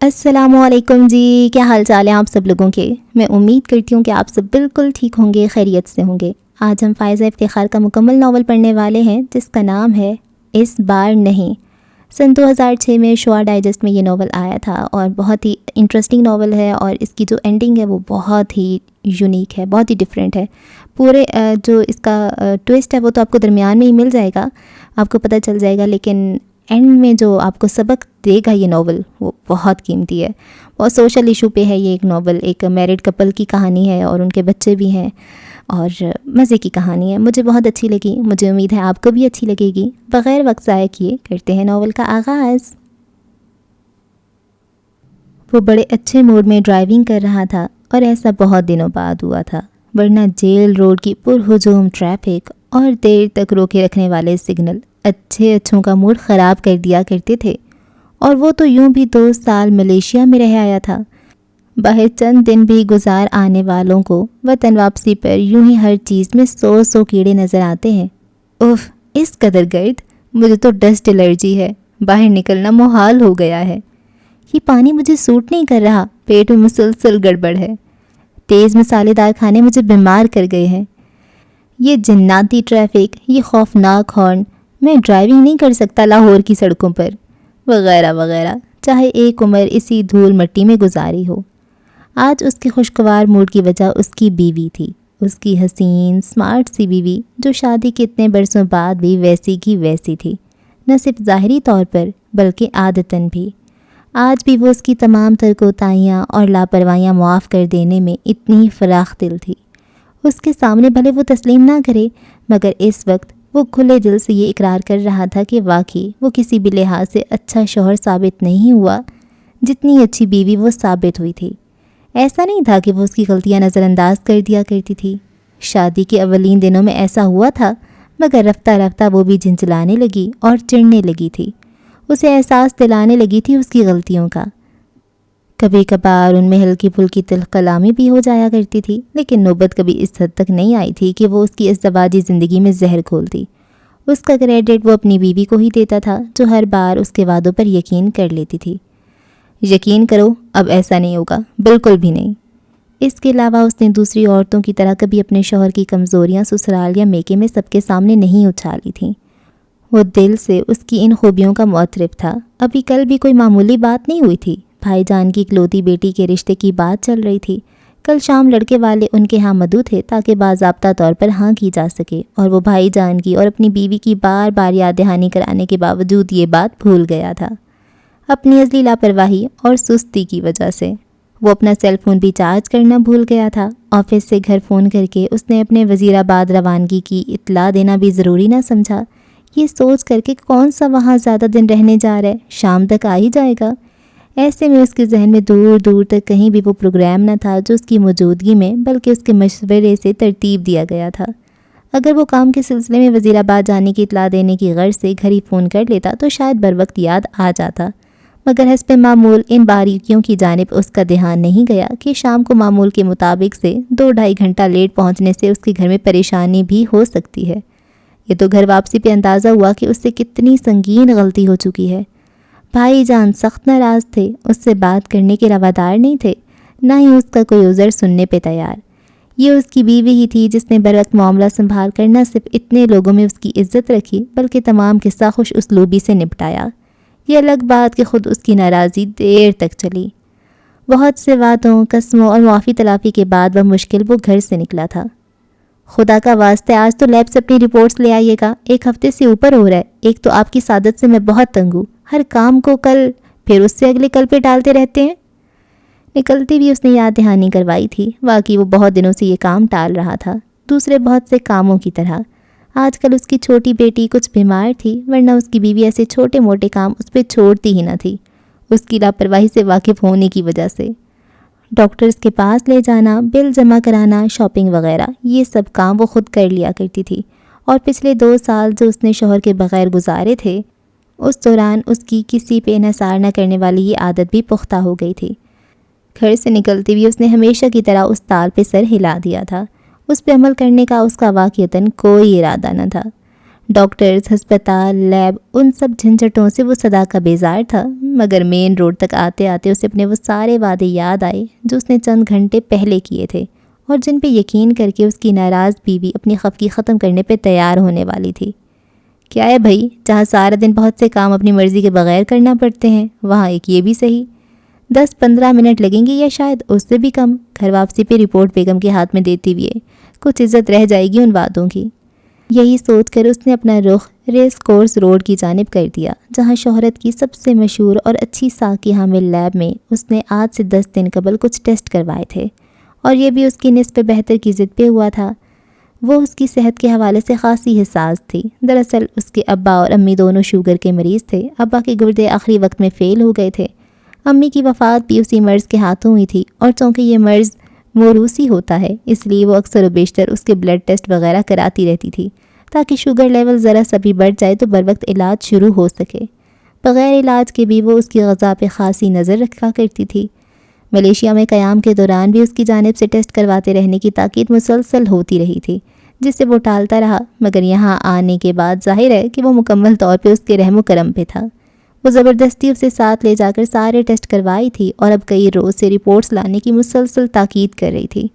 السلام علیکم جی، کیا حال چال ہیں آپ سب لوگوں کے؟ میں امید کرتی ہوں کہ آپ سب بالکل ٹھیک ہوں گے، خیریت سے ہوں گے۔ آج ہم فائزہ افتخار کا مکمل ناول پڑھنے والے ہیں جس کا نام ہے اس بار نہیں۔ سن 2006 میں شعاع ڈائجسٹ میں یہ ناول آیا تھا اور بہت ہی انٹرسٹنگ ناول ہے، اور اس کی جو اینڈنگ ہے وہ بہت ہی یونیک ہے، بہت ہی ڈیفرنٹ ہے۔ پورے جو اس کا ٹویسٹ ہے وہ تو آپ کو درمیان میں ہی مل جائے گا، آپ کو پتہ چل جائے گا، لیکن اینڈ میں جو آپ کو سبق دے گا یہ ناول وہ بہت قیمتی ہے۔ بہت سوشل ایشو پہ ہے یہ ایک ناول، ایک میرڈ کپل کی کہانی ہے اور ان کے بچے بھی ہیں، اور مزے کی کہانی ہے۔ مجھے بہت اچھی لگی، مجھے امید ہے آپ کو بھی اچھی لگے گی۔ بغیر وقت ضائع کیے کرتے ہیں ناول کا آغاز۔ وہ بڑے اچھے موڈ میں ڈرائیونگ کر رہا تھا، اور ایسا بہت دنوں بعد ہوا تھا، ورنہ جیل روڈ کی پرہجوم ٹریفک اور دیر تک روکے رکھنے والے سگنل اچھوں کا موڈ خراب کر دیا کرتے تھے۔ اور وہ تو یوں بھی 2 سال ملیشیا میں رہ آیا تھا۔ باہر چند دن بھی گزار آنے والوں کو وطن واپسی پر یوں ہی ہر چیز میں 100 کیڑے نظر آتے ہیں۔ اوف، اس قدر گرد! مجھے تو ڈسٹ الرجی ہے، باہر نکلنا محال ہو گیا ہے۔ یہ پانی مجھے سوٹ نہیں کر رہا، پیٹ میں مسلسل گڑبڑ ہے۔ تیز مسالے دار کھانے مجھے بیمار کر گئے ہیں۔ یہ جناتی ٹریفک، یہ خوفناک ہارن، میں ڈرائیونگ نہیں کر سکتا لاہور کی سڑکوں پر، وغیرہ وغیرہ، چاہے ایک عمر اسی دھول مٹی میں گزاری ہو۔ آج اس کے خوشگوار موڈ کی وجہ اس کی بیوی تھی، اس کی حسین سمارٹ سی بیوی جو شادی کے اتنے برسوں بعد بھی ویسی کی ویسی تھی، نہ صرف ظاہری طور پر بلکہ عادتاً بھی۔ آج بھی وہ اس کی تمام تر کوتاہیاں اور لاپرواہیاں معاف کر دینے میں اتنی ہی فراخ دل تھی۔ اس کے سامنے بھلے وہ تسلیم نہ کرے، مگر اس وقت وہ کھلے دل سے یہ اقرار کر رہا تھا کہ واقعی وہ کسی بھی لحاظ سے اچھا شوہر ثابت نہیں ہوا جتنی اچھی بیوی وہ ثابت ہوئی تھی۔ ایسا نہیں تھا کہ وہ اس کی غلطیاں نظر انداز کر دیا کرتی تھی، شادی کے اولین دنوں میں ایسا ہوا تھا، مگر رفتہ رفتہ وہ بھی جھنجھلانے لگی اور چڑھنے لگی تھی، اسے احساس دلانے لگی تھی اس کی غلطیوں کا۔ کبھی کبھار ان میں ہلکی پھلکی تلخ کلامی بھی ہو جایا کرتی تھی، لیکن نوبت کبھی اس حد تک نہیں آئی تھی کہ وہ اس کی ازدواجی زندگی میں زہر کھولتی۔ اس کا کریڈٹ وہ اپنی بیوی کو ہی دیتا تھا، جو ہر بار اس کے وعدوں پر یقین کر لیتی تھی۔ یقین کرو، اب ایسا نہیں ہوگا، بالکل بھی نہیں۔ اس کے علاوہ اس نے دوسری عورتوں کی طرح کبھی اپنے شوہر کی کمزوریاں سسرال یا میکے میں سب کے سامنے نہیں اچھالی تھیں۔ وہ دل سے اس کی ان خوبیوں کا معترف تھا۔ ابھی کل بھی کوئی معمولی بات نہیں ہوئی تھی، بھائی جان کی اکلوتی بیٹی کے رشتے کی بات چل رہی تھی۔ کل شام لڑکے والے ان کے ہاں مدعو تھے تاکہ باضابطہ طور پر ہاں کی جا سکے، اور وہ بھائی جان کی اور اپنی بیوی کی بار بار یاد دہانی کرانے کے باوجود یہ بات بھول گیا تھا۔ اپنی ازلی لاپرواہی اور سستی کی وجہ سے وہ اپنا سیل فون بھی چارج کرنا بھول گیا تھا۔ آفس سے گھر فون کر کے اس نے اپنے وزیر آباد روانگی کی اطلاع دینا بھی ضروری نہ سمجھا، یہ سوچ کر کہ کون سا وہاں زیادہ دن رہنے جا رہا ہے، شام تک آ ہی جائے گا۔ ایسے میں اس کے ذہن میں دور دور تک کہیں بھی وہ پروگرام نہ تھا جو اس کی موجودگی میں بلکہ اس کے مشورے سے ترتیب دیا گیا تھا۔ اگر وہ کام کے سلسلے میں وزیر آباد جانے کی اطلاع دینے کی غرض سے گھر ہی فون کر لیتا تو شاید بر وقت یاد آ جاتا، مگر حسب معمول ان باریکیوں کی جانب اس کا دھیان نہیں گیا کہ شام کو معمول کے مطابق سے 2-2.5 گھنٹہ لیٹ پہنچنے سے اس کے گھر میں پریشانی بھی ہو سکتی ہے۔ یہ تو گھر واپسی پہ اندازہ ہوا کہ اس سے کتنی سنگین غلطی ہو چکی ہے۔ بھائی جان سخت ناراض تھے، اس سے بات کرنے کے روادار نہیں تھے، نہ ہی اس کا کوئی عذر سننے پہ تیار۔ یہ اس کی بیوی ہی تھی جس نے بروقت معاملہ سنبھال کر نہ صرف اتنے لوگوں میں اس کی عزت رکھی بلکہ تمام قصہ خوش اسلوبی سے نپٹایا۔ یہ الگ بات کہ خود اس کی ناراضی دیر تک چلی۔ بہت سے وعدوں، قسموں اور معافی تلافی کے بعد بمشکل وہ گھر سے نکلا تھا۔ خدا کا واسطہ آج تو لیب سے اپنی رپورٹس لے آئیے گا، 1 ہفتے سے اوپر ہو رہا ہے۔ ایک تو آپ کی سعادت سے میں بہت تنگ ہوں، ہر کام کو کل پھر اس سے اگلے کل پہ ڈالتے رہتے ہیں۔ نکلتی بھی اس نے یاد دہانی کروائی تھی، واقعی وہ بہت دنوں سے یہ کام ٹال رہا تھا، دوسرے بہت سے کاموں کی طرح۔ آج کل اس کی چھوٹی بیٹی کچھ بیمار تھی، ورنہ اس کی بیوی ایسے چھوٹے موٹے کام اس پہ چھوڑتی ہی نہ تھی، اس کی لاپرواہی سے واقف ہونے کی وجہ سے۔ ڈاکٹرز کے پاس لے جانا، بل جمع کرانا، شاپنگ وغیرہ، یہ سب کام وہ خود کر لیا کرتی تھی، اور پچھلے 2 سال جو اس نے شوہر کے بغیر گزارے تھے، اس دوران اس کی کسی پہ انحصار نہ کرنے والی یہ عادت بھی پختہ ہو گئی تھی۔ گھر سے نکلتی بھی اس نے ہمیشہ کی طرح اس تال پہ سر ہلا دیا تھا، اس پہ عمل کرنے کا اس کا واقعتاً کوئی ارادہ نہ تھا۔ ڈاکٹرز، ہسپتال، لیب، ان سب جھنجھٹوں سے وہ صدا کا بیزار تھا، مگر مین روڈ تک آتے آتے اسے اپنے وہ سارے وعدے یاد آئے جو اس نے چند گھنٹے پہلے کیے تھے اور جن پہ یقین کر کے اس کی ناراض بیوی اپنی خفگی ختم کرنے پہ تیار ہونے والی تھی۔ کیا ہے بھائی، جہاں سارا دن بہت سے کام اپنی مرضی کے بغیر کرنا پڑتے ہیں، وہاں ایک یہ بھی صحیح، 10-15 منٹ لگیں گے یا شاید اس سے بھی کم۔ گھر واپسی پہ رپورٹ بیگم کے ہاتھ میں دیتی ہوئے کچھ عزت رہ جائے گی ان وعدوں کی۔ یہی سوچ کر اس نے اپنا رخ ریس کورس روڈ کی جانب کر دیا، جہاں شہرت کی سب سے مشہور اور اچھی ساقی حامل لیب میں اس نے آج سے 10 دن قبل کچھ ٹیسٹ کروائے تھے، اور یہ بھی اس کی نسبت بہتر کی ضد پہ ہوا تھا۔ وہ اس کی صحت کے حوالے سے خاصی حساس تھی۔ دراصل اس کے ابا اور امی دونوں شوگر کے مریض تھے۔ ابا کے گردے آخری وقت میں فیل ہو گئے تھے۔ امی کی وفات بھی اسی مرض کے ہاتھوں ہوئی تھی، اور چونکہ یہ مرض موروثی ہوتا ہے، اس لیے وہ اکثر و بیشتر اس کے بلڈ ٹیسٹ وغیرہ کراتی رہتی تھی تاکہ شوگر لیول ذرا سا بھی بڑھ جائے تو بر وقت علاج شروع ہو سکے۔ بغیر علاج کے بھی وہ اس کی غذا پہ خاصی نظر رکھا کرتی تھی۔ ملیشیا میں قیام کے دوران بھی اس کی جانب سے ٹیسٹ کرواتے رہنے کی تاکید مسلسل ہوتی رہی تھی، جس سے وہ ٹالتا رہا، مگر یہاں آنے کے بعد ظاہر ہے کہ وہ مکمل طور پہ اس کے رحم و کرم پہ تھا۔ وہ زبردستی اسے ساتھ لے جا کر سارے ٹیسٹ کروائی تھی اور اب کئی روز سے رپورٹس لانے کی مسلسل تاکید کر رہی تھی۔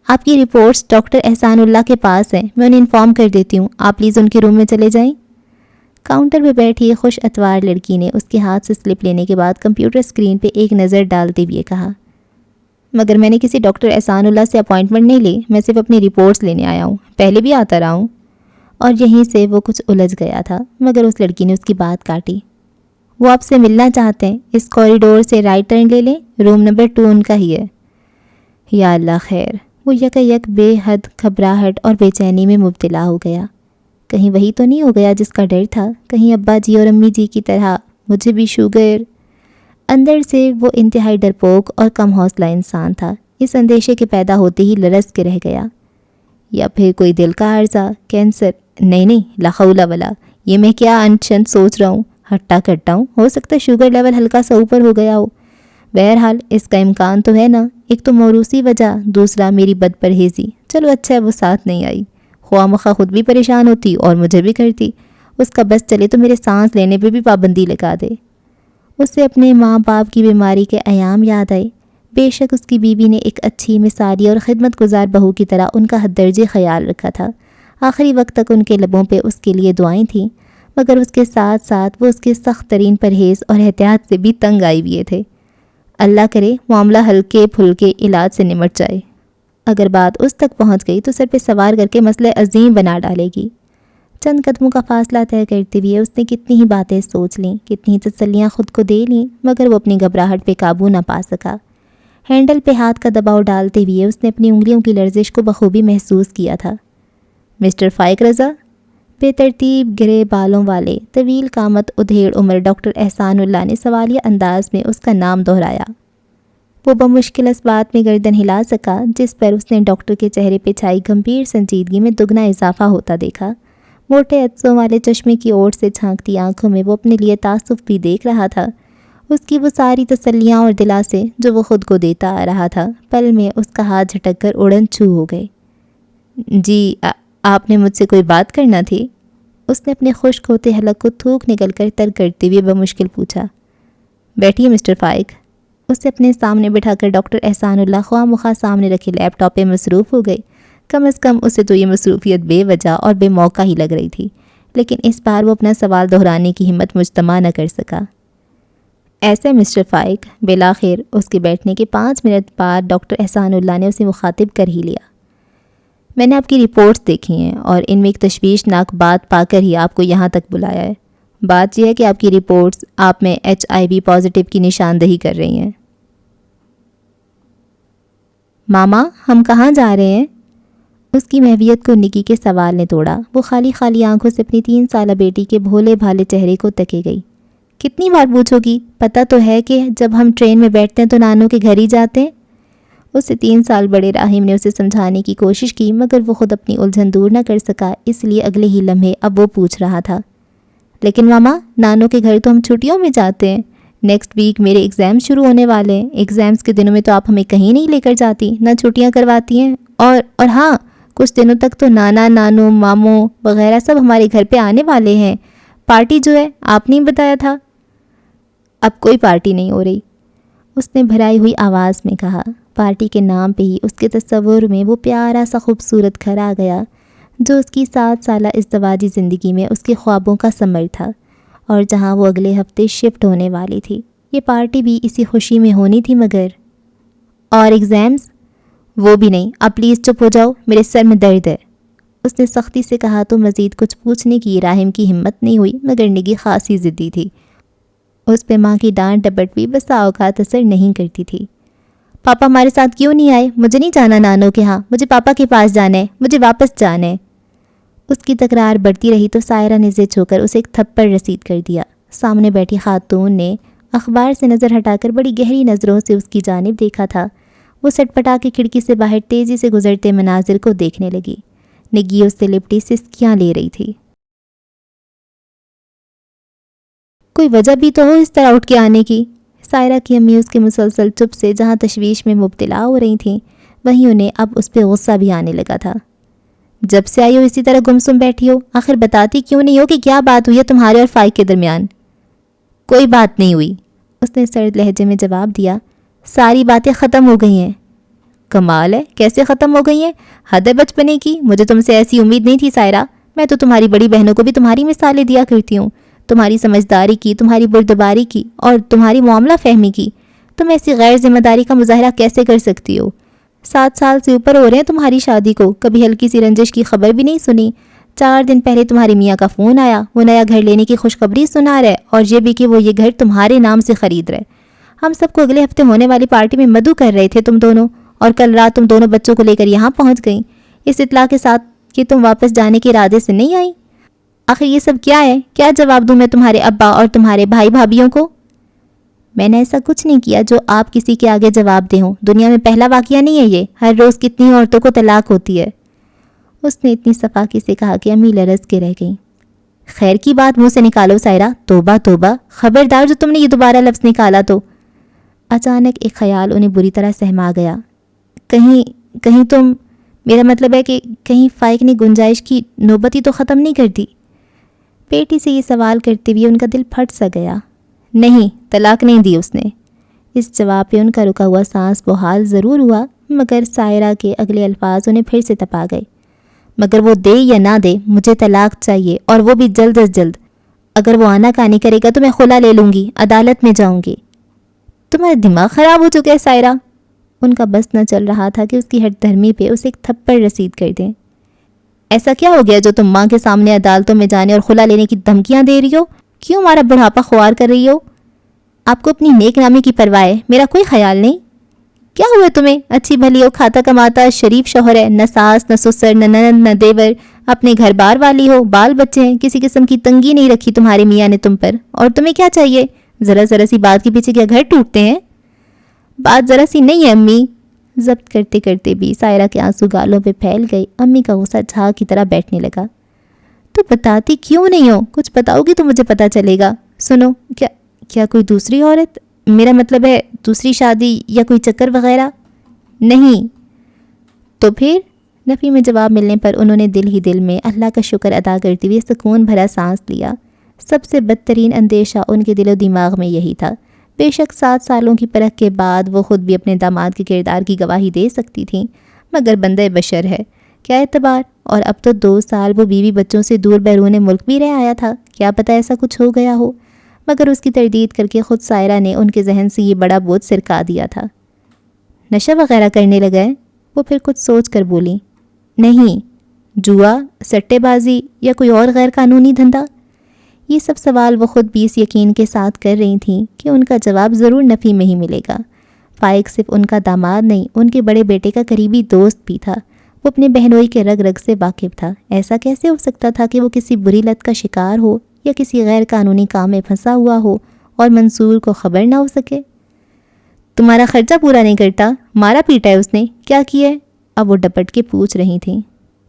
آپ کی رپورٹس ڈاکٹر احسان اللہ کے پاس ہیں، میں انہیں انفارم کر دیتی ہوں، آپ پلیز ان کے روم میں چلے جائیں۔ کاؤنٹر پہ بیٹھی خوش اتوار لڑکی نے اس کے ہاتھ سے سلپ لینے کے بعد کمپیوٹر اسکرین پہ ایک نظر ڈالتے ہوئے کہا، مگر میں نے کسی ڈاکٹر احسان اللہ سے اپوائنٹمنٹ نہیں لی، میں صرف اپنی رپورٹس لینے آیا ہوں، پہلے بھی آتا رہا ہوں۔ اور یہیں سے وہ کچھ الجھ گیا تھا، مگر اس لڑکی نے اس کی بات کاٹی۔ وہ آپ سے ملنا چاہتے ہیں، اس کوریڈور سے رائٹ ٹرن لے لیں، روم نمبر 2 ان کا ہی ہے۔ یا اللہ خیر۔ وہ یک بے حد گھبراہٹ اور بے چینی میں مبتلا ہو گیا۔ کہیں وہی تو نہیں ہو گیا جس کا ڈر تھا؟ کہیں ابا جی اور امی جی کی طرح مجھے بھی شوگر؟ اندر سے وہ انتہائی ڈرپوک اور کم حوصلہ انسان تھا۔ اس اندیشے کے پیدا ہوتے ہی لرز کے رہ گیا۔ یا پھر کوئی دل کا عارضہ، کینسر؟ نہیں، لا حول ولا، یہ میں کیا انشنت سوچ رہا ہوں، ہٹا کٹا ہوں، ہو سکتا ہے شوگر لیول ہلکا سا اوپر ہو گیا ہو۔ بہرحال اس کا امکان تو ہے نا، ایک تو موروثی وجہ، دوسرا میری بد پرہیزی۔ چلو اچھا ہے وہ ساتھ نہیں آئی، خواہ مخواہ خود بھی پریشان ہوتی اور مجھے بھی کرتی۔ اس کا بس چلے تو میرے سانس لینے پہ بھی پابندی لگا دے۔ اسے اپنے ماں باپ کی بیماری کے ایام یاد آئے۔ بے شک اس کی بیوی نے ایک اچھی مثالی اور خدمت گزار بہو کی طرح ان کا حد درجے خیال رکھا تھا۔ آخری وقت تک ان کے لبوں پہ اس کے لیے دعائیں تھیں، مگر اس کے ساتھ ساتھ وہ اس کے سخت ترین پرہیز اور احتیاط سے بھی تنگ آئی ہوئے تھے۔ اللہ کرے معاملہ ہلکے پھلکے علاج سے نمٹ جائے۔ اگر بات اس تک پہنچ گئی تو سر پہ سوار کر کے مسئلہ عظیم بنا ڈالے گی۔ چند قدموں کا فاصلہ طے کرتے ہوئے اس نے کتنی ہی باتیں سوچ لیں، کتنی ہی تسلیاں خود کو دے لیں، مگر وہ اپنی گھبراہٹ پہ قابو نہ پا سکا۔ ہینڈل پہ ہاتھ کا دباؤ ڈالتے ہوئے اس نے اپنی انگلیوں کی لرزش کو بخوبی محسوس کیا تھا۔ مسٹر فائق رضا؟ بے ترتیب گرے بالوں والے طویل قامت ادھیڑ عمر ڈاکٹر احسان اللہ نے سوالیہ انداز میں اس کا نام دہرایا۔ وہ بمشکل اس بات میں گردن ہلا سکا جس پر اس نے ڈاکٹر کے چہرے پہ چھائی گمبھیر سنجیدگی میں دگنا اضافہ ہوتا دیکھا۔ موٹے عدسوں والے چشمے کی اوٹ سے جھانکتی آنکھوں میں وہ اپنے لیے تعصب بھی دیکھ رہا تھا۔ اس کی وہ ساری تسلیاں اور دلاسے جو وہ خود کو دیتا آ رہا تھا، پل میں اس کا ہاتھ جھٹک کر اڑن چھو ہو گئے۔ جی آپ نے مجھ سے کوئی بات کرنا تھی؟ اس نے اپنے خشک ہوتے حلق کو تھوک نکل کر تر کرتے ہوئے بمشکل پوچھا۔ بیٹھیے مسٹر فائق۔ اسے اپنے سامنے بٹھا کر ڈاکٹر احسان اللہ خواہ مخواہ سامنے رکھے لیپ ٹاپ پہ مصروف ہو گئے۔ کم از کم اسے تو یہ مصروفیت بے وجہ اور بے موقع ہی لگ رہی تھی، لیکن اس بار وہ اپنا سوال دہرانے کی ہمت مجتمع نہ کر سکا۔ ایسے مسٹر فائق، بالآخر اس کے بیٹھنے کے 5 منٹ بعد ڈاکٹر احسان اللہ نے اسے مخاطب کر ہی لیا۔ میں نے آپ کی رپورٹس دیکھی ہیں اور ان میں ایک تشویشناک بات پا کر ہی آپ کو یہاں تک بلایا ہے۔ بات یہ ہے کہ آپ کی رپورٹس آپ میں HIV پازیٹیو کی نشاندہی کر رہی ہیں۔ ماما ہم کہاں جا رہے ہیں؟ اس کی محویت کو نکی کے سوال نے توڑا۔ وہ خالی آنکھوں سے اپنی 3 سالہ بیٹی کے بھولے بھالے چہرے کو تکے گئی۔ کتنی بار پوچھو گی؟ پتہ تو ہے کہ جب ہم ٹرین میں بیٹھتے ہیں تو نانوں کے گھر ہی جاتے ہیں۔ اس سے 3 سال بڑے راہم نے اسے سمجھانے کی کوشش کی، مگر وہ خود اپنی الجھن دور نہ کر سکا، اس لیے اگلے ہی لمحے اب وہ پوچھ رہا تھا، لیکن ماما نانوں کے گھر تو ہم چھٹیوں میں جاتے ہیں، نیکسٹ ویک میرے ایگزام شروع ہونے والے ہیں، ایگزامس کے دنوں میں تو آپ ہمیں کہیں نہیں لے کر جاتی، نہ چھٹیاں کرواتی ہیں، اور ہاں کچھ دنوں تک تو نانا نانو ماموں وغیرہ سب ہمارے گھر پہ آنے والے ہیں. پارٹی جو ہے آپ نے بتایا تھا. اب کوئی پارٹی نہیں ہو رہی، اس نے بھرائی ہوئی آواز میں کہا. پارٹی کے نام پہ ہی اس کے تصور میں وہ پیارا سا خوبصورت گھر آ گیا جو اس کی 7 سالہ ازدواجی زندگی میں اس کے خوابوں کا ثمر تھا، اور جہاں وہ اگلے ہفتے شفٹ ہونے والی تھی. یہ پارٹی بھی اسی خوشی میں ہونی تھی. مگر اور ایگزامز؟ وہ بھی نہیں. اب پلیز چپ ہو جاؤ، میرے سر میں درد ہے. اس نے سختی سے کہا تو مزید کچھ پوچھنے کی راہم کی ہمت نہیں ہوئی، مگر نگی خاصی ضدی تھی. اس پہ ماں کی ڈانٹ ڈپٹ بھی بسا اوقات اثر نہیں کرتی تھی. پاپا ہمارے ساتھ کیوں نہیں آئے؟ مجھے نہیں جانا نانو کے ہاں، مجھے پاپا کے پاس جانا ہے، مجھے واپس جانا ہے. اس کی تکرار بڑھتی رہی تو سائرہ نے ضد ہو کر اسے ایک تھپڑ رسید کر دیا. سامنے بیٹھی خاتون نے اخبار سے نظر ہٹا کر بڑی گہری نظروں سے اس کی جانب دیکھا تھا. وہ سٹ پٹا کے کھڑکی سے باہر تیزی سے گزرتے مناظر کو دیکھنے لگی. نگی اس سے لپٹی سسکیاں لے رہی تھی. کوئی وجہ بھی تو ہو اس طرح اٹھ کے آنے کی. سائرہ کی امی اس کے مسلسل چپ سے جہاں تشویش میں مبتلا ہو رہی تھیں، وہیں انہیں اب اس پہ غصہ بھی آنے لگا تھا. جب سے آئی ہو اسی طرح گمسم بیٹھی ہو، آخر بتاتی کیوں نہیں ہو کہ کیا بات ہوئی ہے تمہارے اور فائق کے درمیان؟ کوئی بات نہیں ہوئی، اس نے سرد لہجے میں جواب دیا. ساری باتیں ختم ہو گئی ہیں. کمال ہے، کیسے ختم ہو گئی ہیں؟ حد ہے بچپنے کی. مجھے تم سے ایسی امید نہیں تھی سائرہ. میں تو تمہاری بڑی بہنوں کو بھی تمہاری مثالیں دیا کرتی ہوں، تمہاری سمجھداری کی، تمہاری بردباری کی اور تمہاری معاملہ فہمی کی. تم ایسی غیر ذمہ داری کا مظاہرہ کیسے کر سکتی ہو؟ 7 سال سے اوپر ہو رہے ہیں تمہاری شادی کو، کبھی ہلکی سی رنجش کی خبر بھی نہیں سنی. 4 دن پہلے تمہارے میاں کا فون آیا، وہ نیا گھر لینے کی خوشخبری سنا رہے، اور یہ بھی کہ وہ یہ گھر تمہارے نام سے خرید رہے. ہم سب کو اگلے ہفتے ہونے والی پارٹی میں مدعو کر رہے تھے تم دونوں، اور کل رات تم دونوں بچوں کو لے کر یہاں پہنچ گئیں اس اطلاع کے ساتھ کہ تم واپس جانے کے ارادے سے نہیں آئیں. آخر یہ سب کیا ہے؟ کیا جواب دوں میں تمہارے ابا اور تمہارے بھائی بھابھیوں کو؟ میں نے ایسا کچھ نہیں کیا جو آپ کسی کے آگے جواب دے ہوں. دنیا میں پہلا واقعہ نہیں ہے یہ. ہر روز کتنی عورتوں کو طلاق ہوتی ہے. اس نے اتنی صفاقی سے کہا کہ امی لرز کے رہ گئیں. خیر کی بات منہ سے نکالو سائرہ. توبہ توبہ، خبردار جو تم نے یہ دوبارہ لفظ نکالا تو. اچانک ایک خیال انہیں بری طرح سہما گیا. کہیں تم، میرا مطلب ہے کہ کہیں فائق نے گنجائش کی نوبت ہی تو ختم نہیں کر دی؟ بیٹی سے یہ سوال کرتے ہوئے ان کا دل پھٹ سا گیا. نہیں، طلاق نہیں دی اس نے. اس جواب پہ ان کا رکا ہوا سانس بحال ضرور ہوا، مگر سائرہ کے اگلے الفاظ انہیں پھر سے تپا گئے. مگر وہ دے یا نہ دے، مجھے طلاق چاہیے، اور وہ بھی جلد از جلد. اگر وہ آنا کانی کرے گا تو میں خلا لے لوں گی، عدالت میں جاؤں گی. تمہارا دماغ خراب ہو چکا ہے سائرہ. ان کا بس نہ چل رہا تھا کہ اس کی ہٹ دھرمی پہ اسے ایک تھپڑ رسید کر دیں. ایسا کیا ہو گیا جو تم ماں کے سامنے عدالتوں میں جانے اور خلا لینے کی دھمکیاں دے رہی ہو؟ کیوں ہمارا بڑھاپا خوار کر رہی ہو؟ آپ کو اپنی نیک نامی کی پرواہ ہے، میرا کوئی خیال نہیں. کیا ہوا تمہیں؟ اچھی بھلی ہو، کھاتا کماتا شریف شوہر ہے، نہ ساس نہ سسر نہ نند نہ دیور، اپنے گھر بار والی ہو، بال بچے ہیں، کسی قسم کی تنگی نہیں رکھی تمہارے میاں نے تم پر. اور تمہیں کیا چاہیے؟ ذرا سی بات کے پیچھے کیا گھر ٹوٹتے ہیں؟ بات ذرا سی نہیں ہے امی. ضبط کرتے کرتے بھی سائرہ کے آنسو گالوں پہ پھیل گئی. امی کا غصہ جھاگ کی طرح بیٹھنے لگا. تو بتاتی کیوں نہیں ہو؟ کچھ بتاؤ گی تو مجھے پتا چلے گا. سنو، کیا کوئی دوسری عورت، میرا مطلب ہے دوسری شادی یا کوئی چکر وغیرہ؟ نہیں. تو پھر؟ نفی میں جواب ملنے پر انہوں نے دل ہی دل میں اللہ کا شکر ادا کرتے ہوئے سکون بھرا سانس لیا. سب سے بدترین اندیشہ ان کے دل و دماغ میں یہی تھا. بے شک 7 سالوں کی پرکھ کے بعد وہ خود بھی اپنے داماد کے کردار کی گواہی دے سکتی تھیں، مگر بندہ بشر ہے، کیا اعتبار. اور اب تو 2 سال وہ بیوی بچوں سے دور بیرون ملک بھی رہ آیا تھا. کیا پتہ ایسا کچھ ہو گیا ہو. مگر اس کی تردید کر کے خود سائرہ نے ان کے ذہن سے یہ بڑا بوجھ سرکا دیا تھا. نشہ وغیرہ کرنے لگے؟ وہ پھر کچھ سوچ کر بولی. نہیں. جوا، سٹے بازی یا کوئی اور غیر قانونی دھندا؟ یہ سب سوال وہ خود بھی اس یقین کے ساتھ کر رہی تھیں کہ ان کا جواب ضرور نفی میں ہی ملے گا. فائق صرف ان کا داماد نہیں، ان کے بڑے بیٹے کا قریبی دوست بھی تھا. وہ اپنے بہنوئی کے رگ رگ سے واقف تھا. ایسا کیسے ہو سکتا تھا کہ وہ کسی بری لت کا شکار ہو یا کسی غیر قانونی کام میں پھنسا ہوا ہو اور منصور کو خبر نہ ہو سکے؟ تمہارا خرچہ پورا نہیں کرتا؟ مارا پیٹا ہے اس نے؟ کیا کیا ہے؟ اب وہ ڈپٹ کے پوچھ رہی تھیں.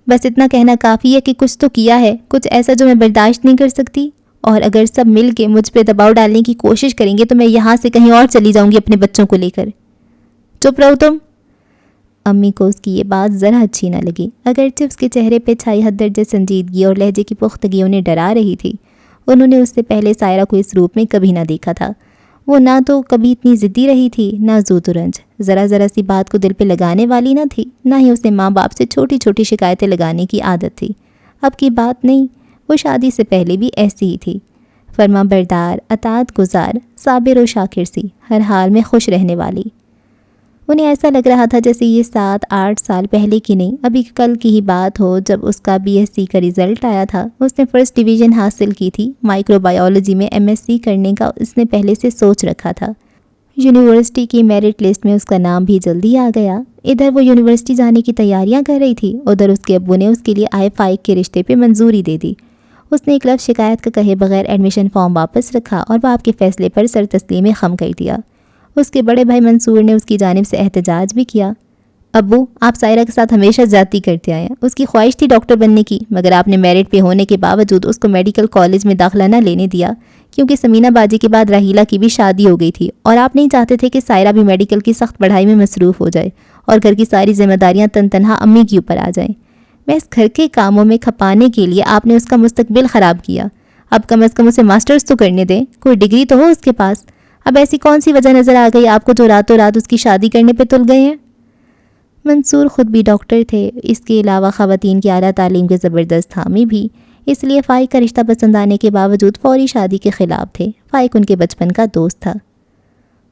بس اتنا کہنا کافی ہے کہ کچھ تو کیا ہے، کچھ ایسا جو میں برداشت نہیں کر سکتی. اور اگر سب مل کے مجھ پہ دباؤ ڈالنے کی کوشش کریں گے تو میں یہاں سے کہیں اور چلی جاؤں گی اپنے بچوں کو لے کر. چپ رہو تم. امی کو اس کی یہ بات ذرا اچھی نہ لگی، اگرچہ اس کے چہرے پہ چھائی حد درجہ سنجیدگی اور لہجے کی پختگی انہیں ڈرا رہی تھی۔ انہوں نے اس سے پہلے سائرہ کو اس روپ میں کبھی نہ دیکھا تھا۔ وہ نہ تو کبھی اتنی ضدی رہی تھی، نہ زود و رنج، ذرا سی بات کو دل پہ لگانے والی نہ تھی، نہ ہی اسے ماں باپ سے چھوٹی چھوٹی شکایتیں لگانے کی عادت تھی۔ اب کی بات نہیں، وہ شادی سے پہلے بھی ایسی ہی تھی، فرما بردار، اطاعت گزار، صابر و شاکر سی، ہر حال میں خوش رہنے والی۔ انہیں ایسا لگ رہا تھا جیسے یہ 7-8 سال پہلے کی نہیں، ابھی کل کی ہی بات ہو جب اس کا BSc کا رزلٹ آیا تھا۔ اس نے فرسٹ ڈویژن حاصل کی تھی۔ مائکرو بایولوجی میں MSc کرنے کا اس نے پہلے سے سوچ رکھا تھا۔ یونیورسٹی کی میرٹ لسٹ میں اس کا نام بھی جلدی آ گیا۔ ادھر وہ یونیورسٹی جانے کی تیاریاں کر رہی تھی، ادھر اس کے ابو نے اس کے لیے آئے فائق کے رشتے پہ منظوری دے دی۔ اس نے ایک لفظ شکایت کا کہے بغیر ایڈمیشن فارم واپس رکھا اور باپ کے فیصلے پر سر تسلیم خم کر دیا۔ اس کے بڑے بھائی منصور نے اس کی جانب سے احتجاج بھی کیا۔ ابو، آپ سائرہ کے ساتھ ہمیشہ زیادتی کرتے آئے ہیں۔ اس کی خواہش تھی ڈاکٹر بننے کی، مگر آپ نے میرٹ پہ ہونے کے باوجود اس کو میڈیکل کالج میں داخلہ نہ لینے دیا، کیونکہ سمینہ باجی کے بعد راحیلہ کی بھی شادی ہو گئی تھی اور آپ نہیں چاہتے تھے کہ سائرہ بھی میڈیکل کی سخت پڑھائی میں مصروف ہو جائے اور گھر کی ساری ذمہ داریاں تنہا امی کے اوپر آ جائیں۔ محض گھر کے کاموں میں کھپانے کے لیے آپ نے اس کا مستقبل خراب کیا۔ اب کم از کم اسے ماسٹرز تو کرنے دیں، کوئی ڈگری تو ہو اس کے پاس۔ اب ایسی کون سی وجہ نظر آ گئی آپ کو جو راتوں رات اس کی شادی کرنے پہ تل گئے ہیں؟ منصور خود بھی ڈاکٹر تھے، اس کے علاوہ خواتین کی اعلیٰ تعلیم کے زبردست حامی بھی، اس لیے فائق کا رشتہ پسند آنے کے باوجود فوری شادی کے خلاف تھے۔ فائق ان کے بچپن کا دوست تھا۔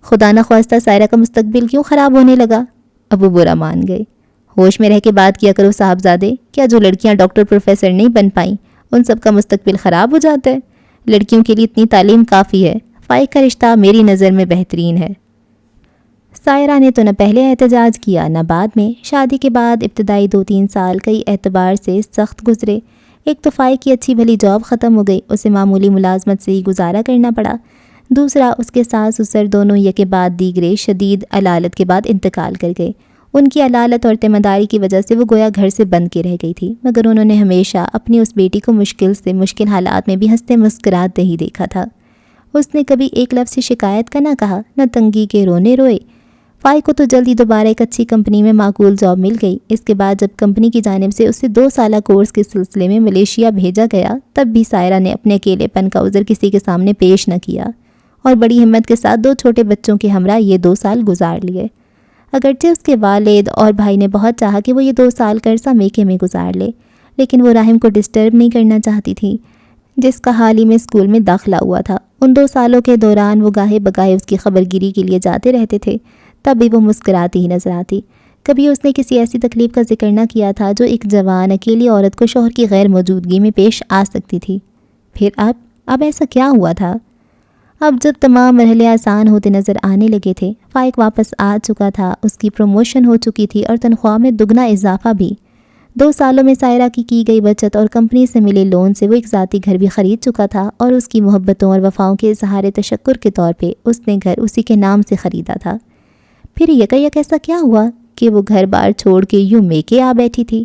خدا نہ خواستہ سائرہ کا مستقبل کیوں خراب ہونے لگا؟ ابو برا مان گئے۔ ہوش میں رہ کے بات کیا کرو صاحبزادے، کیا جو لڑکیاں ڈاکٹر پروفیسر نہیں بن پائیں ان سب کا مستقبل خراب ہو جاتا ہے؟ لڑکیوں کے لیے اتنی تعلیم کافی ہے۔ فائق کا رشتہ میری نظر میں بہترین ہے۔ سائرہ نے تو نہ پہلے احتجاج کیا نہ بعد میں۔ شادی کے بعد ابتدائی 2-3 سال کئی اعتبار سے سخت گزرے۔ ایک تو فائق کی اچھی بھلی جاب ختم ہو گئی، اسے معمولی ملازمت سے ہی گزارا کرنا پڑا۔ دوسرا، اس کے ساس سسر دونوں یکے بعد دیگرے شدید علالت کے بعد انتقال کر گئے۔ ان کی علالت اور تیمارداری کی وجہ سے وہ گویا گھر سے بند کے رہ گئی تھی، مگر انہوں نے ہمیشہ اپنی اس بیٹی کو مشکل حالات میں بھی ہنستے مسکراتے ہی دیکھا تھا۔ اس نے کبھی ایک لفظ سے شکایت کا نہ کہا، نہ تنگی کے رونے روئے۔ فائق کو تو جلدی دوبارہ ایک اچھی کمپنی میں معقول جاب مل گئی۔ اس کے بعد جب کمپنی کی جانب سے اسے 2 سالہ کورس کے سلسلے میں ملیشیا بھیجا گیا، تب بھی سائرہ نے اپنے اکیلے پن کا عذر کسی کے سامنے پیش نہ کیا اور بڑی ہمت کے ساتھ 2 چھوٹے بچوں کے ہمراہ یہ 2 سال گزار لیے۔ اگرچہ اس کے والد اور بھائی نے بہت چاہا کہ وہ یہ 2 سال قرضہ میکے میں گزار لے، لیکن وہ راحم کو ڈسٹرب نہیں کرنا چاہتی تھی، جس کا حال ہی میں اسکول میں داخلہ ہوا تھا۔ ان 2 سالوں کے دوران وہ گاہے بگاہے اس کی خبرگیری کے لیے جاتے رہتے تھے، تب بھی وہ مسکراتی ہی نظر آتی۔ کبھی اس نے کسی ایسی تکلیف کا ذکر نہ کیا تھا جو ایک جوان اکیلی عورت کو شوہر کی غیر موجودگی میں پیش آ سکتی تھی۔ پھر اب ایسا کیا ہوا تھا؟ اب جب تمام مرحلے آسان ہوتے نظر آنے لگے تھے، فائق واپس آ چکا تھا، اس کی پروموشن ہو چکی تھی اور تنخواہ میں دگنا اضافہ بھی۔ 2 سالوں میں سائرہ کی گئی بچت اور کمپنی سے ملے لون سے وہ ایک ذاتی گھر بھی خرید چکا تھا اور اس کی محبتوں اور وفاؤں کے اظہار تشکر کے طور پہ اس نے گھر اسی کے نام سے خریدا تھا۔ پھر یکایک ایسا کیا ہوا کہ وہ گھر بار چھوڑ کے یوں میکے آ بیٹھی تھی؟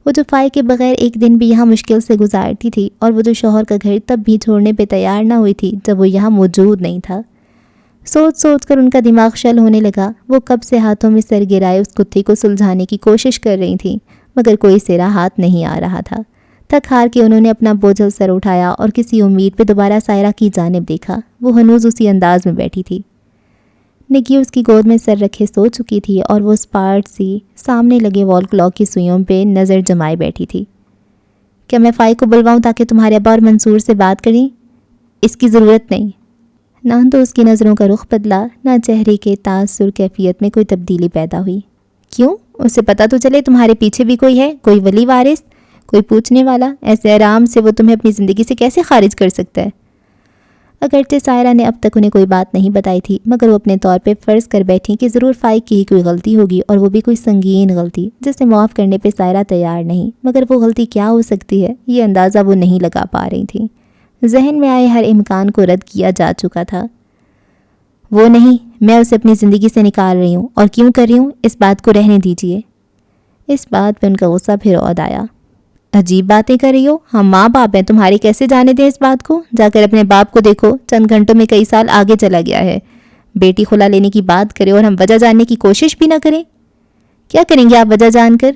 وہ جو فائق کے بغیر ایک دن بھی یہاں مشکل سے گزارتی تھی، اور وہ جو شوہر کا گھر تب بھی چھوڑنے پہ تیار نہ ہوئی تھی جب وہ یہاں موجود نہیں تھا۔ سوچ کر ان کا دماغ شل ہونے لگا۔ وہ کب سے ہاتھوں میں سر گرائے اس کتے کو سلجھانے کی کوشش کر رہی تھیں، مگر کوئی سیرا ہاتھ نہیں آ رہا تھا۔ تھک ہار کے انہوں نے اپنا بوجھل سر اٹھایا اور کسی امید پہ دوبارہ سائرہ کی جانب دیکھا۔ وہ ہنوز اسی انداز میں بیٹھی تھی۔ نکی اس کی گود میں سر رکھے سو چکی تھی اور وہ اسپارٹ سی سامنے لگے وال کلاک کی سوئیوں پہ نظر جمائے بیٹھی تھی۔ کیا میں فائق کو بلواؤں تاکہ تمہارے ابا اور منصور سے بات کریں؟ اس کی ضرورت نہیں۔ نہ تو اس کی نظروں کا رخ بدلا، نہ چہرے کے تاثر کیفیت میں کوئی تبدیلی پیدا ہوئی۔ کیوں؟ اسے پتہ تو چلے تمہارے پیچھے بھی کوئی ہے، کوئی ولی وارث، کوئی پوچھنے والا۔ ایسے آرام سے وہ تمہیں اپنی زندگی سے کیسے خارج کر سکتا ہے؟ اگرچہ سائرہ نے اب تک انہیں کوئی بات نہیں بتائی تھی، مگر وہ اپنے طور پہ فرض کر بیٹھی کہ ضرور فائق کی ہی کوئی غلطی ہوگی، اور وہ بھی کوئی سنگین غلطی جسے معاف کرنے پہ سائرہ تیار نہیں۔ مگر وہ غلطی کیا ہو سکتی ہے، یہ اندازہ وہ نہیں لگا پا رہی تھی۔ ذہن میں آئے ہر امکان کو رد کیا جا چکا تھا۔ وہ نہیں، میں اسے اپنی زندگی سے نکال رہی ہوں، اور کیوں کر رہی ہوں اس بات کو رہنے دیجیے۔ اس بات پہ ان کا غصہ پھر عود آیا۔ عجیب باتیں کر رہی ہو، ہم ماں باپ ہیں، تمہاری کیسے جانے دیں اس بات کو؟ جا کر اپنے باپ کو دیکھو، چند گھنٹوں میں کئی سال آگے چلا گیا ہے۔ بیٹی خلا لینے کی بات کرے اور ہم وجہ جاننے کی کوشش بھی نہ کریں۔ کیا کریں گے آپ وجہ جان کر؟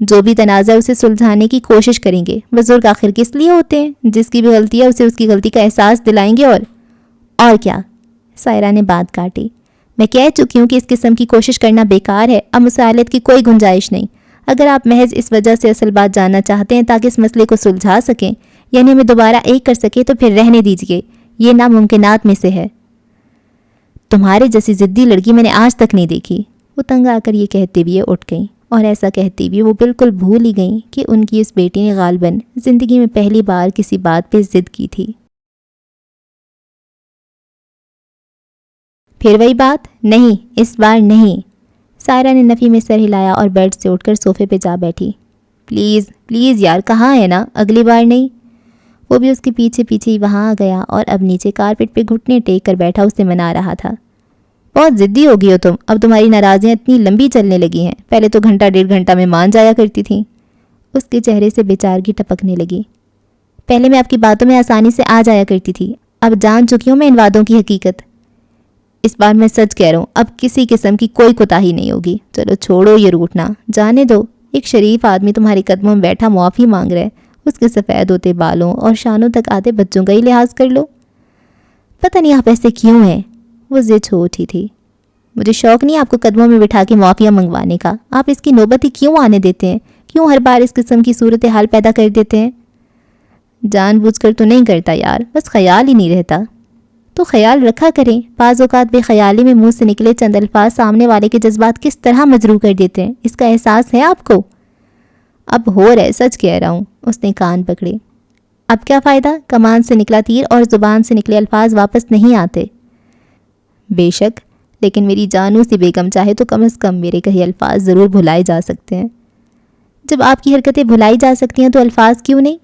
جو بھی تنازع اسے سلجھانے کی کوشش کریں گے. بزرگ آخر کس لیے ہوتے ہیں؟ جس کی بھی غلطی ہے اسے اس کی غلطی کا احساس دلائیں گے. اور کیا؟ سائرہ نے بات کاٹی. میں کہہ چکی ہوں کہ اس قسم کی کوشش کرنا بیکار ہے. اب مسالت کی کوئی گنجائش نہیں. اگر آپ محض اس وجہ سے اصل بات جاننا چاہتے ہیں تاکہ اس مسئلے کو سلجھا سکیں, یعنی ہمیں دوبارہ ایک کر سکے, تو پھر رہنے دیجیے. یہ ناممکنات میں سے ہے. تمہارے جیسی ضدی لڑکی میں نے آج تک نہیں دیکھی. وہ تنگ آ کر یہ کہتے ہوئے اٹھ گئیں, اور ایسا کہتے ہوئے وہ بالکل بھول ہی گئیں کہ ان کی اس بیٹی نے غالباً زندگی میں پہلی بار کسی بات پہ ضد کی تھی. پھر وہی بات؟ نہیں, اس بار نہیں. سائرہ نے نفی میں سر ہلایا اور بیڈ سے اٹھ کر صوفے پہ جا بیٹھی. پلیز پلیز یار, کہاں ہے نا, اگلی بار نہیں. وہ بھی اس کے پیچھے پیچھے ہی وہاں آ گیا اور اب نیچے کارپٹ پہ گھٹنے ٹیک کر بیٹھا اسے منا رہا تھا. بہت ضدی ہو گئی ہو تم. اب تمہاری ناراضیاں اتنی لمبی چلنے لگی ہیں. پہلے تو گھنٹہ 1.5 گھنٹہ میں مان جایا کرتی تھیں. اس کے چہرے سے بیچارگی ٹپکنے لگی. پہلے میں آپ کی باتوں میں آسانی سے آ جایا کرتی تھی. اب جان چکی ہوں میں ان وعدوں کی حقیقت. اس بار میں سچ کہہ رہا ہوں, اب کسی قسم کی کوئی کوتاہی نہیں ہوگی. چلو چھوڑو یہ روٹنا, جانے دو. ایک شریف آدمی تمہارے قدموں میں بیٹھا معافی مانگ رہا ہے. اس کے سفید ہوتے بالوں اور شانوں تک آتے بچوں کا ہی لحاظ کر لو. پتہ نہیں آپ ایسے کیوں ہیں. وہ ضد ہو اٹھی تھی. مجھے شوق نہیں آپ کو قدموں میں بٹھا کے معافیاں منگوانے کا. آپ اس کی نوبت ہی کیوں آنے دیتے ہیں؟ کیوں ہر بار اس قسم کی صورتحال پیدا کر دیتے ہیں؟ جان بوجھ کر تو نہیں کرتا یار, بس خیال ہی نہیں رہتا. تو خیال رکھا کریں. بعض اوقات بے خیالی میں منہ سے نکلے چند الفاظ سامنے والے کے جذبات کس طرح مجروح کر دیتے ہیں, اس کا احساس ہے آپ کو؟ اب ہو رہا ہے, سچ کہہ رہا ہوں. اس نے کان پکڑے. اب کیا فائدہ؟ کمان سے نکلا تیر اور زبان سے نکلے الفاظ واپس نہیں آتے. بے شک, لیکن میری جانو سی بیگم چاہے تو کم از کم میرے کہے الفاظ ضرور بھلائے جا سکتے ہیں. جب آپ کی حرکتیں بھلائی جا سکتی ہیں تو الفاظ کیوں نہیں؟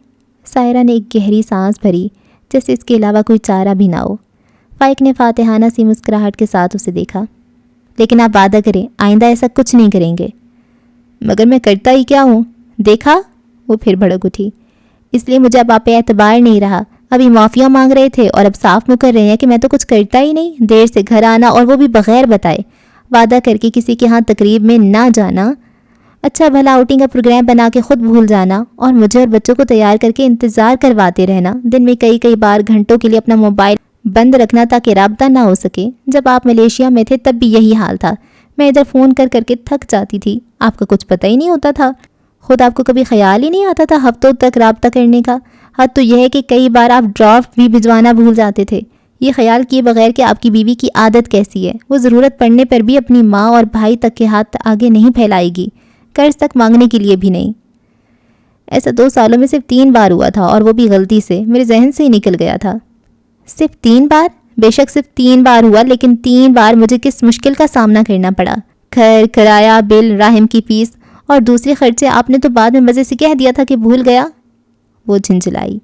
سائرہ نے ایک گہری سانس بھری, جیسے اس کے علاوہ کوئی چارہ بھی نہ ہو. فائق نے فاتحانہ سی مسکراہٹ کے ساتھ اسے دیکھا. لیکن آپ وعدہ کریں آئندہ ایسا کچھ نہیں کریں گے. مگر میں کرتا ہی کیا ہوں؟ دیکھا؟ وہ پھر بھڑک اٹھی. اس لیے مجھے اب آپ پہ اعتبار نہیں رہا. ابھی معافیاں مانگ رہے تھے اور اب صاف مکر رہے ہیں کہ میں تو کچھ کرتا ہی نہیں. دیر سے گھر آنا اور وہ بھی بغیر بتائے. وعدہ کر کے کسی کے ہاں تقریب میں نہ جانا. اچھا بھلا آؤٹنگ کا پروگرام بنا کے خود بھول جانا اور مجھے اور بچوں کو تیار کر کے انتظار کرواتے رہنا. دن میں کئی بار گھنٹوں کے لیے اپنا موبائل بند رکھنا تاکہ رابطہ نہ ہو سکے. جب آپ ملیشیا میں تھے تب بھی یہی حال تھا. میں ادھر فون کر کے تھک جاتی تھی. آپ کا کچھ پتہ ہی نہیں ہوتا تھا. خود آپ کو کبھی خیال ہی نہیں آتا تھا ہفتوں تک رابطہ کرنے کا. حد تو یہ ہے کہ کئی بار آپ ڈرافٹ بھی بھجوانا بھول جاتے تھے, یہ خیال کیے بغیر کہ آپ کی بیوی کی عادت کیسی ہے. وہ ضرورت پڑنے پر بھی اپنی ماں اور بھائی تک کے ہاتھ آگے نہیں پھیلائے گی, قرض تک مانگنے کے لیے بھی نہیں. ایسا 2 سالوں میں صرف 3 بار ہوا تھا, اور وہ بھی غلطی سے, میرے ذہن سے ہی نکل گیا تھا. صرف 3 بار؟ بے شک صرف 3 بار ہوا, لیکن 3 بار مجھے کس مشکل کا سامنا کرنا پڑا. گھر, کرایہ, بل, راہم کی فیس اور دوسرے خرچے. آپ نے تو بعد میں مزے سے کہہ دیا تھا کہ بھول گیا. وہ جھنجھلائی.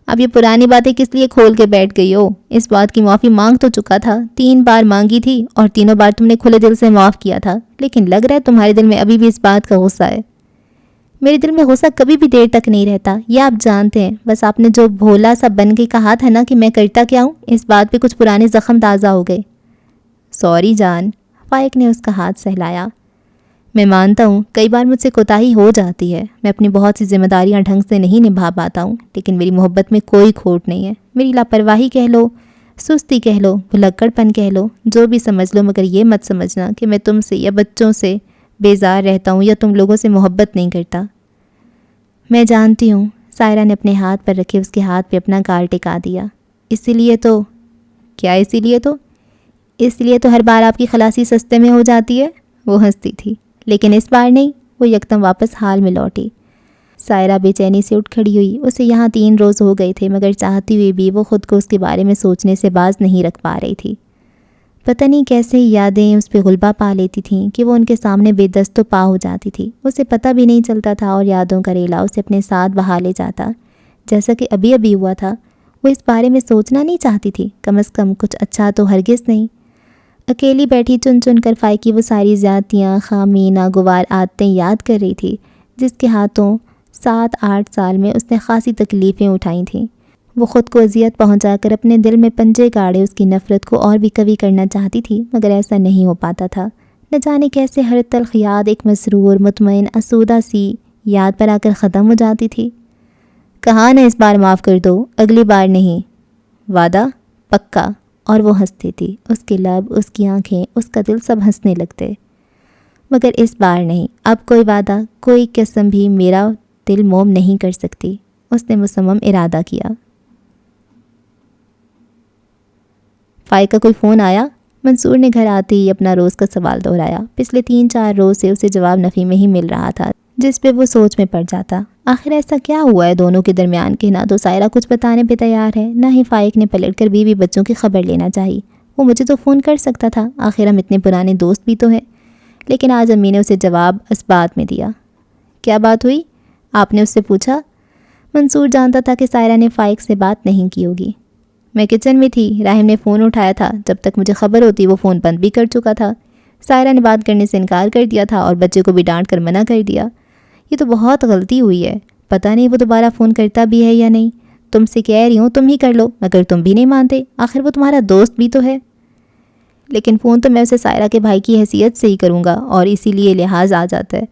اب یہ پرانی باتیں کس لیے کھول کے بیٹھ گئی ہو؟ اس بات کی معافی مانگ تو چکا تھا. 3 بار مانگی تھی اور تینوں بار تم نے کھلے دل سے معاف کیا تھا. لیکن لگ رہا ہے تمہارے دل میں ابھی بھی اس بات کا غصہ ہے. میرے دل میں غصہ کبھی بھی دیر تک نہیں رہتا, یہ آپ جانتے ہیں. بس آپ نے جو بھولا سا بن کے کہا تھا نا کہ میں کرتا کیا ہوں, اس بات پہ کچھ پرانے زخم تازہ ہو گئے. سوری جان. فائق نے اس کا ہاتھ سہلایا. میں مانتا ہوں کئی بار مجھ سے کوتاہی ہو جاتی ہے. میں اپنی بہت سی ذمہ داریاں ڈھنگ سے نہیں نبھا پاتا ہوں, لیکن میری محبت میں کوئی کھوٹ نہیں ہے. میری لاپرواہی کہہ لو, سستی کہہ لو, بھلکڑ پن کہہ لو, جو بھی سمجھ لو, مگر یہ مت سمجھنا کہ میں تم سے یا بچوں سے بیزار رہتا ہوں یا تم لوگوں سے محبت نہیں کرتا. میں جانتی ہوں. سائرہ نے اپنے ہاتھ پر رکھے اس کے ہاتھ پہ اپنا گال ٹکا دیا. اسی لیے تو کیا اسی لیے تو اس لیے تو ہر بار آپ کی خلاصی سستے میں ہو جاتی ہے. وہ ہنستی تھی. لیکن اس بار نہیں. وہ یکدم واپس حال میں لوٹی. سائرہ بے چینی سے اٹھ کھڑی ہوئی. اسے یہاں 3 روز ہو گئے تھے, مگر چاہتی ہوئی بھی وہ خود کو اس کے بارے میں سوچنے سے باز نہیں رکھ پا رہی تھی. پتہ نہیں کیسے یادیں اس پہ غلبہ پا لیتی تھیں کہ وہ ان کے سامنے بے دست و پا ہو جاتی تھی. اسے پتہ بھی نہیں چلتا تھا اور یادوں کا ریلا اسے اپنے ساتھ بہا لے جاتا, جیسا کہ ابھی ہوا تھا. وہ اس بارے میں سوچنا نہیں چاہتی تھی, کم از کم کچھ اچھا تو ہرگز نہیں. اکیلی بیٹھی چن چن کر فائق کی وہ ساری زیادتیاں, خامی, ناگوار عادتیں یاد کر رہی تھی جس کے ہاتھوں 7-8 سال میں اس نے خاصی تکلیفیں اٹھائی تھیں. وہ خود کو اذیت پہنچا کر اپنے دل میں پنجے گاڑے اس کی نفرت کو اور بھی قوی کرنا چاہتی تھی, مگر ایسا نہیں ہو پاتا تھا. نہ جانے کیسے ہر تلخ یاد ایک مسرور مطمئن آسودہ سی یاد پر آ کر ختم ہو جاتی تھی۔ کہا نا اس بار معاف کر دو، اگلی بار نہیں۔ وعدہ؟ پکا۔ اور وہ ہنستی تھی، اس کے لب، اس کی آنکھیں، اس کا دل سب ہنسنے لگتے۔ مگر اس بار نہیں، اب کوئی وعدہ، کوئی قسم بھی میرا دل موم نہیں کر سکتی، اس نے مصمم ارادہ کیا۔ فائق کا کوئی فون آیا؟ منصور نے گھر آتے ہی اپنا روز کا سوال دہرایا۔ پچھلے 3-4 روز سے اسے جواب نفی میں ہی مل رہا تھا، جس پہ وہ سوچ میں پڑ جاتا۔ آخر ایسا کیا ہوا ہے دونوں کے درمیان کہ نہ تو سائرہ کچھ بتانے پہ تیار ہے، نہ ہی فائق نے پلٹ کر بیوی بچوں کی خبر لینا چاہی۔ وہ مجھے تو فون کر سکتا تھا، آخر ہم اتنے پرانے دوست بھی تو ہیں۔ لیکن آج امی نے اسے جواب اس بات میں دیا۔ کیا بات ہوئی؟ آپ نے اس سے پوچھا؟ منصور جانتا تھا کہ سائرہ نے فائق سے بات نہیں کی ہوگی۔ میں کچن میں تھی، راہم نے فون اٹھایا تھا، جب تک مجھے خبر ہوتی وہ فون بند بھی کر چکا تھا۔ سائرہ نے بات کرنے سے انکار کر دیا تھا اور بچے کو بھی ڈانٹ کر منع کر دیا۔ یہ تو بہت غلطی ہوئی ہے، پتہ نہیں وہ دوبارہ فون کرتا بھی ہے یا نہیں۔ تم سے کہہ رہی ہوں تم ہی کر لو، مگر تم بھی نہیں مانتے، آخر وہ تمہارا دوست بھی تو ہے۔ لیکن فون تو میں اسے سائرہ کے بھائی کی حیثیت سے ہی کروں گا، اور اسی لیے لحاظ آ جاتا ہے۔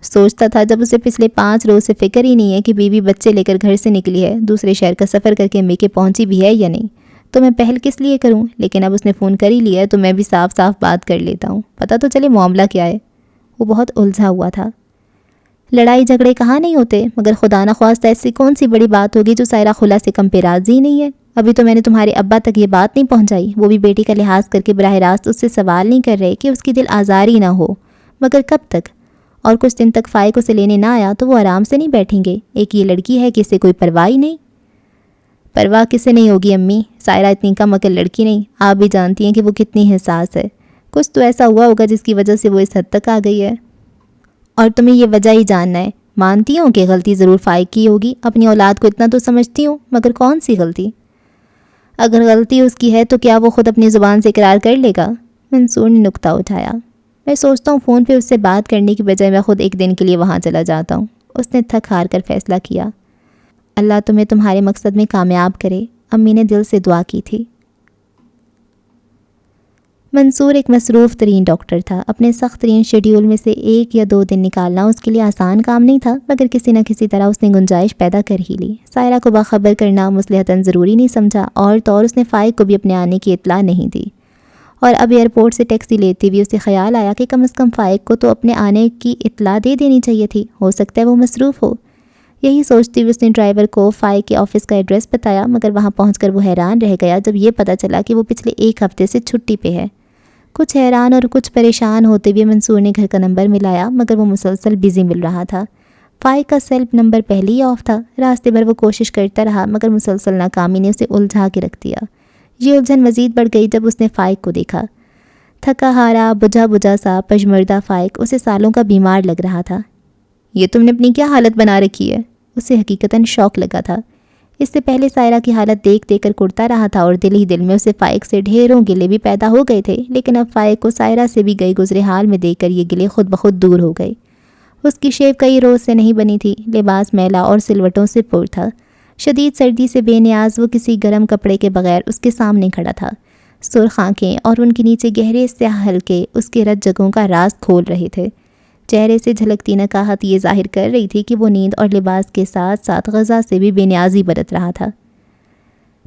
سوچتا تھا جب اسے پچھلے 5 روز سے فکر ہی نہیں ہے کہ بیوی بچے لے کر گھر سے نکلی ہے، دوسرے شہر کا سفر کر کے امی کے پہنچی بھی ہے یا نہیں، تو میں پہل کس لیے کروں؟ لیکن اب اس نے فون کر ہی لیا ہے تو میں بھی صاف صاف بات کر لیتا ہوں، پتہ تو چلے معاملہ کیا ہے۔ وہ بہت الجھا ہوا تھا۔ لڑائی جھگڑے کہاں نہیں ہوتے، مگر خدا نخواستہ ایسی کون سی بڑی بات ہوگی جو سائرہ خلا سے کم پہ راضی نہیں ہے؟ ابھی تو میں نے تمہارے ابا تک یہ بات نہیں پہنچائی، وہ بھی بیٹی کا لحاظ کر کے براہ راست اس سے سوال نہیں کر رہے کہ اس کی دل آزاری نہ ہو، مگر کب تک؟ اور کچھ دن تک فائق اسے لینے نہ آیا تو وہ آرام سے نہیں بیٹھیں گے؟ ایک یہ لڑکی ہے کہ اسے کوئی پرواہ ہی نہیں۔ پرواہ کسے نہیں ہوگی امی، سائرہ اتنی کم عقل لڑکی نہیں، آپ بھی جانتی ہیں کہ وہ کتنی حساس ہے۔ کچھ تو ایسا ہوا ہوگا جس کی وجہ سے وہ اس حد تک آ گئی ہے، اور تمہیں یہ وجہ ہی جاننا ہے۔ مانتی ہوں کہ غلطی ضرور فائق کی ہوگی، اپنی اولاد کو اتنا تو سمجھتی ہوں، مگر کون سی غلطی؟ اگر غلطی اس کی ہے تو کیا وہ خود اپنی زبان سے اقرار کر لے گا؟ منصور نے نکتہ اٹھایا۔ میں سوچتا ہوں فون پہ اس سے بات کرنے کی بجائے میں خود ایک دن کے لیے وہاں چلا جاتا ہوں، اس نے تھک ہار کر فیصلہ کیا۔ اللہ تمہیں تمہارے مقصد میں کامیاب کرے، امی نے دل سے دعا کی تھی۔ منصور ایک مصروف ترین ڈاکٹر تھا، اپنے سخت ترین شیڈیول میں سے 1 یا 2 دن نکالنا اس کے لیے آسان کام نہیں تھا، مگر کسی نہ کسی طرح اس نے گنجائش پیدا کر ہی لی۔ سائرہ کو باخبر کرنا مصلحتاً ضروری نہیں سمجھا، اور اس نے فائق کو بھی اپنے آنے کی اطلاع نہیں دی، اور اب ایئرپورٹ سے ٹیکسی لیتے ہوئے اسے خیال آیا کہ کم از کم فائق کو تو اپنے آنے کی اطلاع دے دینی چاہیے تھی، ہو سکتا ہے وہ مصروف ہو۔ یہی سوچتی ہوئی اس نے ڈرائیور کو فائق کے آفس کا ایڈریس بتایا، مگر وہاں پہنچ کر وہ حیران رہ گیا جب یہ پتہ چلا کہ وہ پچھلے 1 ہفتے سے چھٹی پہ ہے۔ کچھ حیران اور کچھ پریشان ہوتے ہوئے منصور نے گھر کا نمبر ملایا، مگر وہ مسلسل بزی مل رہا تھا۔ فائق کا سیل نمبر پہلے ہی آف تھا۔ راستے بھر وہ کوشش کرتا رہا، مگر مسلسل ناکامی نے اسے الجھا کے رکھ دیا۔ یہ الجھن مزید بڑھ گئی جب اس نے فائق کو دیکھا۔ تھکا ہارا، بجھا سا پشمردہ فائق اسے سالوں کا بیمار لگ رہا تھا۔ یہ تم نے اپنی کیا حالت بنا رکھی ہے؟ اسے حقیقتاً شوق لگا تھا۔ اس سے پہلے سائرہ کی حالت دیکھ کر کڑتا رہا تھا، اور دل ہی دل میں اسے فائق سے ڈھیروں گلے بھی پیدا ہو گئے تھے، لیکن اب فائق کو سائرہ سے بھی گئے گزرے حال میں دیکھ کر یہ گلے خود بخود دور ہو گئے۔ اس کی شیو کئی روز سے نہیں بنی تھی، لباس میلا اور سلوٹوں سے پر تھا۔ شدید سردی سے بے نیاز وہ کسی گرم کپڑے کے بغیر اس کے سامنے کھڑا تھا۔ سرخ آنکھیں اور ان کے نیچے گہرے سیاہ حلقے اس کے رت جگہوں کا راز کھول رہے تھے۔ چہرے سے جھلکتی نقاہت یہ ظاہر کر رہی تھی کہ وہ نیند اور لباس کے ساتھ ساتھ غذا سے بھی بے نیازی برت رہا تھا۔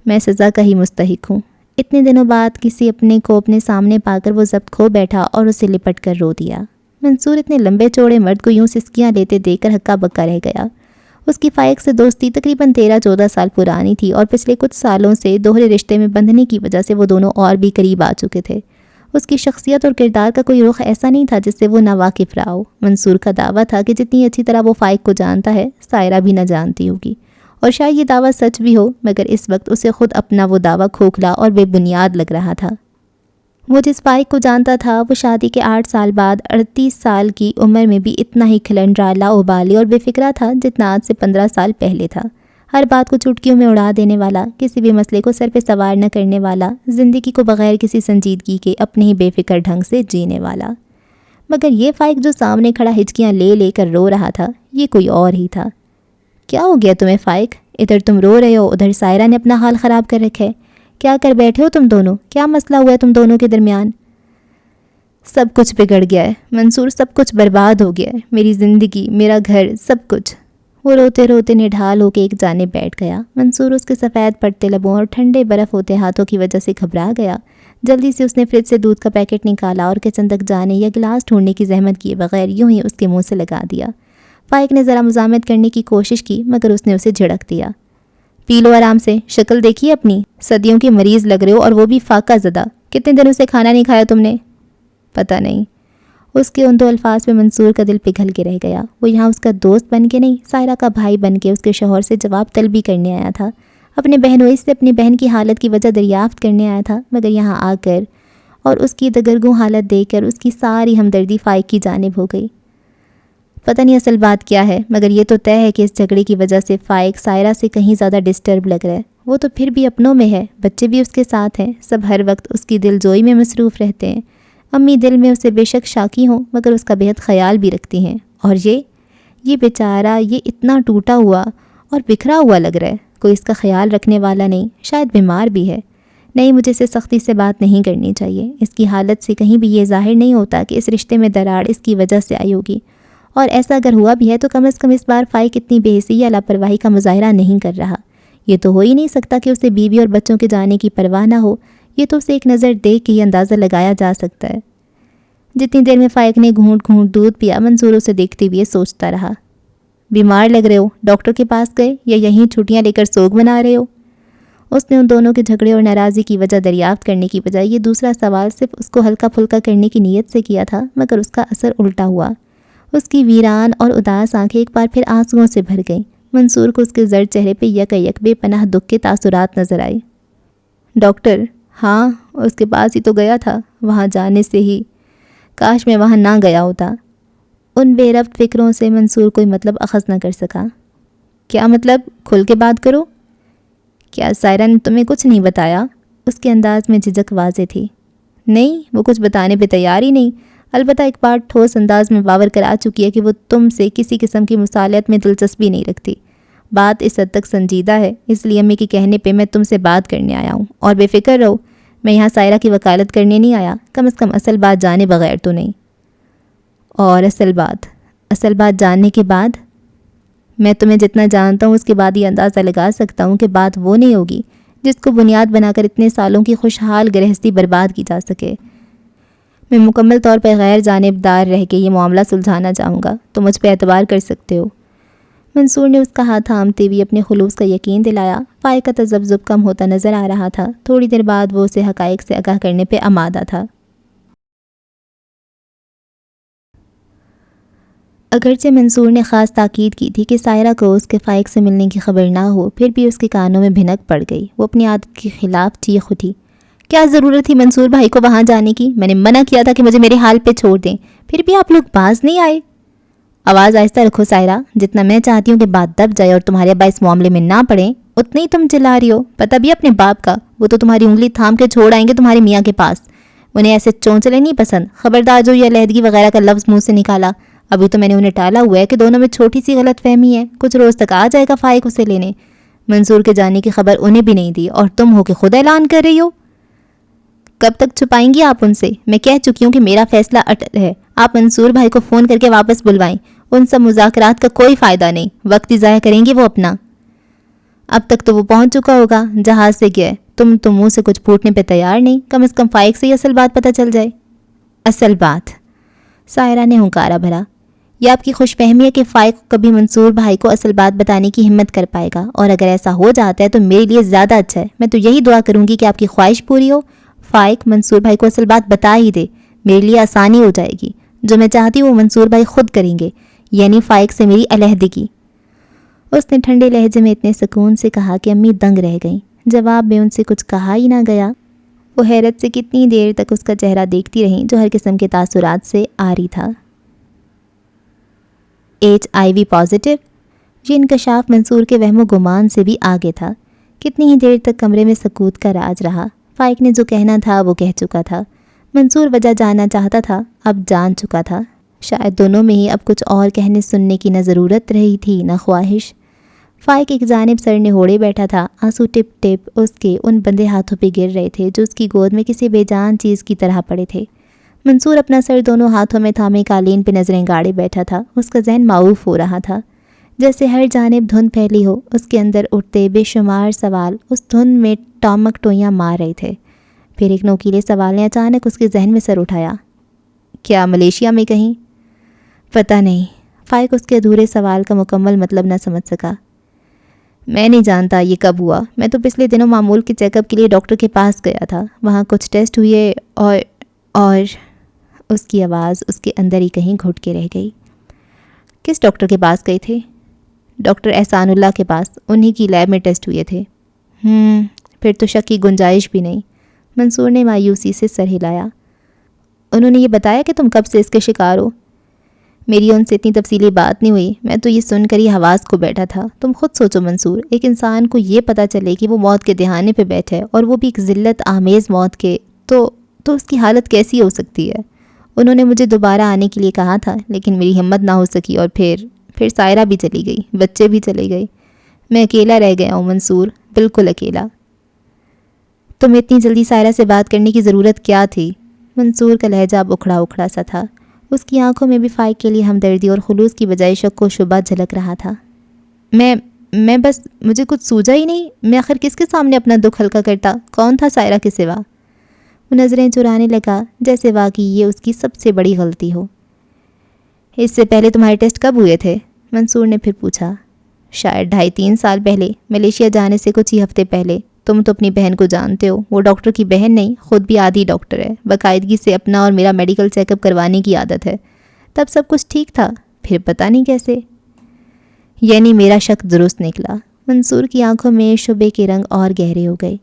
میں سزا کا ہی مستحق ہوں۔ اتنے دنوں بعد کسی اپنے کو اپنے سامنے پا کر وہ ضبط کھو بیٹھا اور اسے لپٹ کر رو دیا۔ منصور اتنے لمبے چوڑے مرد کو یوں سسکیاں لیتے دیکھ کر ہکا بکا رہ گیا۔ اس کی فائق سے دوستی تقریباً 13-14 سال پرانی تھی، اور پچھلے کچھ سالوں سے دوہرے رشتے میں بندھنے کی وجہ سے وہ دونوں اور بھی قریب آ چکے تھے۔ اس کی شخصیت اور کردار کا کوئی رخ ایسا نہیں تھا جس سے وہ ناواقف رہا ہو۔ منصور کا دعویٰ تھا کہ جتنی اچھی طرح وہ فائق کو جانتا ہے، سائرہ بھی نہ جانتی ہوگی، اور شاید یہ دعویٰ سچ بھی ہو، مگر اس وقت اسے خود اپنا وہ دعویٰ کھوکھلا اور بے بنیاد لگ رہا تھا۔ وہ جس فائق کو جانتا تھا وہ شادی کے 8 سال بعد 38 سال کی عمر میں بھی اتنا ہی کھلنڈرالا، ابالی اور بے فکرہ تھا جتنا آج سے 15 سال پہلے تھا۔ ہر بات کو چٹکیوں میں اڑا دینے والا، کسی بھی مسئلے کو سر پہ سوار نہ کرنے والا، زندگی کو بغیر کسی سنجیدگی کے اپنے ہی بے فکر ڈھنگ سے جینے والا۔ مگر یہ فائق جو سامنے کھڑا ہچکیاں لے لے کر رو رہا تھا، یہ کوئی اور ہی تھا۔ کیا ہو گیا تمہیں فائق؟ ادھر تم رو رہے ہو، ادھر سائرہ نے اپنا حال خراب کر رکھا ہے۔ کیا کر بیٹھے ہو تم دونوں؟ کیا مسئلہ ہوا ہے تم دونوں کے درمیان؟ سب کچھ بگڑ گیا ہے منصور، سب کچھ برباد ہو گیا ہے، میری زندگی، میرا گھر، سب کچھ۔ وہ روتے روتے نڈھال ہو کے ایک جانب بیٹھ گیا۔ منصور اس کے سفید پڑتے لبوں اور ٹھنڈے برف ہوتے ہاتھوں کی وجہ سے گھبرا گیا۔ جلدی سے اس نے فریج سے دودھ کا پیکٹ نکالا اور کچن تک جانے یا گلاس ڈھونڈنے کی زحمت کیے بغیر یوں ہی اس کے منہ سے لگا دیا۔ فائق نے ذرا مزاحمت کرنے کی کوشش کی مگر اس نے اسے جھڑک دیا۔ پی لو آرام سے، شکل دیکھی اپنی، صدیوں کے مریض لگ رہے ہو اور وہ بھی فاقہ زدہ۔ کتنے دنوں سے کھانا نہیں کھایا تم نے؟ پتہ نہیں۔ اس کے ان دو الفاظ پہ منصور کا دل پگھل کے رہ گیا۔ وہ یہاں اس کا دوست بن کے نہیں، سائرہ کا بھائی بن کے اس کے شوہر سے جواب طلبی کرنے آیا تھا، اپنے بہنوئی سے اپنی بہن کی حالت کی وجہ دریافت کرنے آیا تھا، مگر یہاں آ کر اور اس کی دگرگوں حالت دیکھ کر اس کی ساری ہمدردی فائق کی جانب ہو گئی۔ پتہ نہیں اصل بات کیا ہے، مگر یہ تو طے ہے کہ اس جھگڑے کی وجہ سے فائق سائرہ سے کہیں زیادہ ڈسٹرب لگ رہا ہے۔ وہ تو پھر بھی اپنوں میں ہے، بچے بھی اس کے ساتھ ہیں، سب ہر وقت اس کی دل جوئی میں مصروف رہتے ہیں۔ امی دل میں اسے بے شک شاکی ہوں مگر اس کا بہت خیال بھی رکھتی ہیں۔ اور یہ بیچارہ، یہ اتنا ٹوٹا ہوا اور بکھرا ہوا لگ رہا ہے، کوئی اس کا خیال رکھنے والا نہیں، شاید بیمار بھی ہے۔ نہیں، مجھے اسے سختی سے بات نہیں کرنی چاہیے۔ اس کی حالت سے کہیں بھی یہ ظاہر نہیں ہوتا کہ اس رشتے میں دراڑ اس کی وجہ سے آئی ہوگی، اور ایسا اگر ہوا بھی ہے تو کم از کم اس بار فائق اتنی بے حسی یا لاپرواہی کا مظاہرہ نہیں کر رہا۔ یہ تو ہو ہی نہیں سکتا کہ اسے بیوی اور بچوں کے جانے کی پرواہ نہ ہو، یہ تو اسے ایک نظر دیکھ کے ہی اندازہ لگایا جا سکتا ہے۔ جتنی دیر میں فائق نے گھونٹ گھونٹ دودھ پیا، منصور اسے دیکھتے ہوئے سوچتا رہا۔ بیمار لگ رہے ہو، ڈاکٹر کے پاس گئے یا یہیں چھٹیاں لے کر سوگ منا رہے ہو؟ اس نے ان دونوں کے جھگڑے اور ناراضی کی وجہ دریافت کرنے کی بجائے یہ دوسرا سوال صرف اس کو ہلکا پھلکا کرنے کی نیت سے کیا تھا، مگر اس کا اثر الٹا ہوا۔ اس کی ویران اور اداس آنکھیں ایک بار پھر آنسوؤں سے بھر گئیں۔ منصور کو اس کے زرد چہرے پہ یک بے پناہ دکھ کے تاثرات نظر آئے۔ ڈاکٹر؟ ہاں، اس کے پاس ہی تو گیا تھا، وہاں جانے سے ہی کاش میں وہاں نہ گیا ہوتا۔ ان بے ربط فکروں سے منصور کوئی مطلب اخذ نہ کر سکا۔ کیا مطلب؟ کھل کے بات کرو۔ کیا سائرہ نے تمہیں کچھ نہیں بتایا؟ اس کے انداز میں جھجک واضح تھی۔ نہیں، وہ کچھ بتانے پہ تیار ہی نہیں، البتہ ایک بار ٹھوس انداز میں باور کرا چکی ہے کہ وہ تم سے کسی قسم کی مصالحت میں دلچسپی نہیں رکھتی۔ بات اس حد تک سنجیدہ ہے، اس لیے امی کے کہنے پہ میں تم سے بات کرنے آیا ہوں، اور بے فکر رہو، میں یہاں سائرہ کی وکالت کرنے نہیں آیا، کم از کم اصل بات جانے بغیر تو نہیں۔ اور اصل بات جاننے کے بعد؟ میں تمہیں جتنا جانتا ہوں اس کے بعد یہ اندازہ لگا سکتا ہوں کہ بات وہ نہیں ہوگی جس کو بنیاد بنا کر اتنے سالوں کی خوشحال گرہستی برباد کی جا سکے۔ میں مکمل طور پر غیر جانبدار رہ کے یہ معاملہ سلجھانا چاہوں گا، تو مجھ پہ اعتبار کر سکتے ہو۔ منصور نے اس کا ہاتھ تھامتے ہوئے اپنے خلوص کا یقین دلایا۔ فائق کا تذبذب کم ہوتا نظر آ رہا تھا۔ تھوڑی دیر بعد وہ اسے حقائق سے آگاہ کرنے پہ آمادہ تھا۔ اگرچہ منصور نے خاص تاکید کی تھی کہ سائرہ کو اس کے فائق سے ملنے کی خبر نہ ہو، پھر بھی اس کے کانوں میں بھنک پڑ گئی۔ وہ اپنی عادت کے خلاف چیخ اٹھی۔ کیا ضرورت تھی منصور بھائی کو وہاں جانے کی؟ میں نے منع کیا تھا کہ مجھے میرے حال پہ چھوڑ دیں، پھر بھی آپ لوگ باز نہیں آئے۔ آواز آہستہ رکھو سائرہ، جتنا میں چاہتی ہوں کہ بات دب جائے اور تمہارے ابا اس معاملے میں نہ پڑیں، اتنا ہی تم چلا رہی ہو۔ پتہ بھی اپنے باپ کا، وہ تو تمہاری انگلی تھام کے چھوڑ آئیں گے تمہارے میاں کے پاس۔ انہیں ایسے چونچلے نہیں پسند، خبردار جو یہ علیحدگی وغیرہ کا لفظ منہ سے نکالا۔ ابھی تو میں نے انہیں ٹالا ہوا ہے کہ دونوں میں چھوٹی سی غلط فہمی ہے، کچھ روز تک آ جائے گا فائق اسے لینے۔ منصور کے جانے کی خبر انہیں بھی نہیں دی اور تم ہو کہ خود اعلان کر رہی ہو۔ کب تک چھپائیں گی آپ ان سے؟ میں کہہ چکی ہوں کہ میرا فیصلہ اٹل ہے، آپ منصور بھائی کو فون کر کے واپس بلوائیں، ان سب مذاکرات کا کوئی فائدہ نہیں، وقت ہی ضائع کریں گے وہ اپنا۔ اب تک تو وہ پہنچ چکا ہوگا، جہاز سے گیا ہے، تم تو منہ سے کچھ پھوٹنے پہ تیار نہیں، کم از کم فائق سے ہی اصل بات پتہ چل جائے۔ اصل بات؟ سائرہ نے ہنکارا بھرا۔ یہ آپ کی خوش فہمی ہے کہ فائق کبھی منصور بھائی کو اصل بات بتانے کی ہمت کر پائے گا، اور اگر ایسا ہو جاتا ہے تو میرے لیے زیادہ اچھا ہے۔ میں تو یہی دعا کروں گی کہ آپ کی خواہش پوری ہو، فائق منصور بھائی کو اصل بات بتا ہی دے، میرے لیے آسانی ہو جائے گی۔ جو میں چاہتی ہوں وہ منصور بھائی خود کریں گے، یعنی فائق سے میری علیحدگی۔ اس نے ٹھنڈے لہجے میں اتنے سکون سے کہا کہ امی دنگ رہ گئیں۔ جواب میں ان سے کچھ کہا ہی نہ گیا۔ وہ حیرت سے کتنی دیر تک اس کا چہرہ دیکھتی رہیں جو ہر قسم کے تاثرات سے عاری تھا۔ HIV positive? یہ انکشاف منصور کے وہم و گمان سے بھی آگے تھا۔ کتنی ہی دیر تک کمرے میں سکوت کا راج رہا۔ فائق نے جو کہنا تھا وہ کہہ چکا تھا۔ منصور وجہ جاننا چاہتا تھا، اب جان چکا تھا۔ شاید دونوں میں ہی اب کچھ اور کہنے سننے کی نہ ضرورت رہی تھی نہ خواہش۔ فائق ایک جانب سر نہوڑے بیٹھا تھا، آنسو ٹپ ٹپ اس کے ان بندے ہاتھوں پہ گر رہے تھے جو اس کی گود میں کسی بے جان چیز کی طرح پڑے تھے۔ منصور اپنا سر دونوں ہاتھوں میں تھامے قالین پہ نظریں گاڑے بیٹھا تھا۔ اس کا ذہن معوف ہو رہا تھا، جیسے ہر جانب دھند پھیلی ہو۔ اس کے اندر اٹھتے بے شمار سوال اس دھند میں ٹامک ٹوئیاں مار رہے تھے۔ پھر ایک نوکیلے سوال نے اچانک اس کے ذہن میں سر اٹھایا۔ کیا ملیشیا میں کہیں؟ پتہ نہیں۔ فائق اس کے ادھورے سوال کا مکمل مطلب نہ سمجھ سکا۔ میں نہیں جانتا یہ کب ہوا۔ میں تو پچھلے دنوں معمول کے چیک اپ کے لیے ڈاکٹر کے پاس گیا تھا، وہاں کچھ ٹیسٹ ہوئے اور اس کی آواز اس کے اندر ہی کہیں گھٹ کے رہ گئی۔ کس ڈاکٹر کے پاس گئے تھے؟ ڈاکٹر احسان اللہ کے پاس، انہی کی لیب میں ٹیسٹ ہوئے تھے۔ پھر تو شک کی گنجائش بھی نہیں۔ منصور نے مایوسی سے سر ہلایا۔ انہوں نے یہ بتایا کہ تم کب سے اس کے شکار ہو؟ میری ان سے اتنی تفصیلی بات نہیں ہوئی، میں تو یہ سن کر ہی حواس کو بیٹھا تھا۔ تم خود سوچو منصور، ایک انسان کو یہ پتہ چلے کہ وہ موت کے دہانے پہ بیٹھے اور وہ بھی ایک ذلت آمیز موت کے، تو اس کی حالت کیسی ہو سکتی ہے؟ انہوں نے مجھے دوبارہ آنے کے لیے کہا تھا، لیکن میری ہمت نہ ہو سکی، اور پھر سائرہ بھی چلی گئی، بچے بھی چلے گئے، میں اکیلا رہ گیا ہوں منصور، بالکل اکیلا۔ تمہیں اتنی جلدی سائرہ سے بات کرنے کی ضرورت کیا تھی؟ منصور کا لہجہ اب اکھڑا اکھڑا سا تھا۔ اس کی آنکھوں میں بھی فائق کے لیے ہمدردی اور خلوص کی بجائے شک و شبہ جھلک رہا تھا۔ میں بس، مجھے کچھ سوجا ہی نہیں، میں آخر کس کے سامنے اپنا دکھ ہلکا کرتا؟ کون تھا سائرہ کے سوا؟ وہ نظریں چرانے لگا، جیسے واقعی یہ اس کی سب سے بڑی غلطی ہو۔ اس سے پہلے تمہارے ٹیسٹ کب ہوئے تھے؟ منصور نے پھر پوچھا۔ شاید 2.5-3 سال پہلے، ملیشیا جانے سے کچھ ہی ہفتے پہلے۔ تم تو اپنی بہن کو جانتے ہو، وہ ڈاکٹر کی بہن نہیں، خود بھی آدھی ڈاکٹر ہے، باقاعدگی سے اپنا اور میرا میڈیکل چیک اپ کروانے کی عادت ہے۔ تب سب کچھ ٹھیک تھا، پھر پتہ نہیں کیسے۔ یعنی میرا شک درست نکلا۔ منصور کی آنکھوں میں شبے کے رنگ اور گہرے ہو گئے۔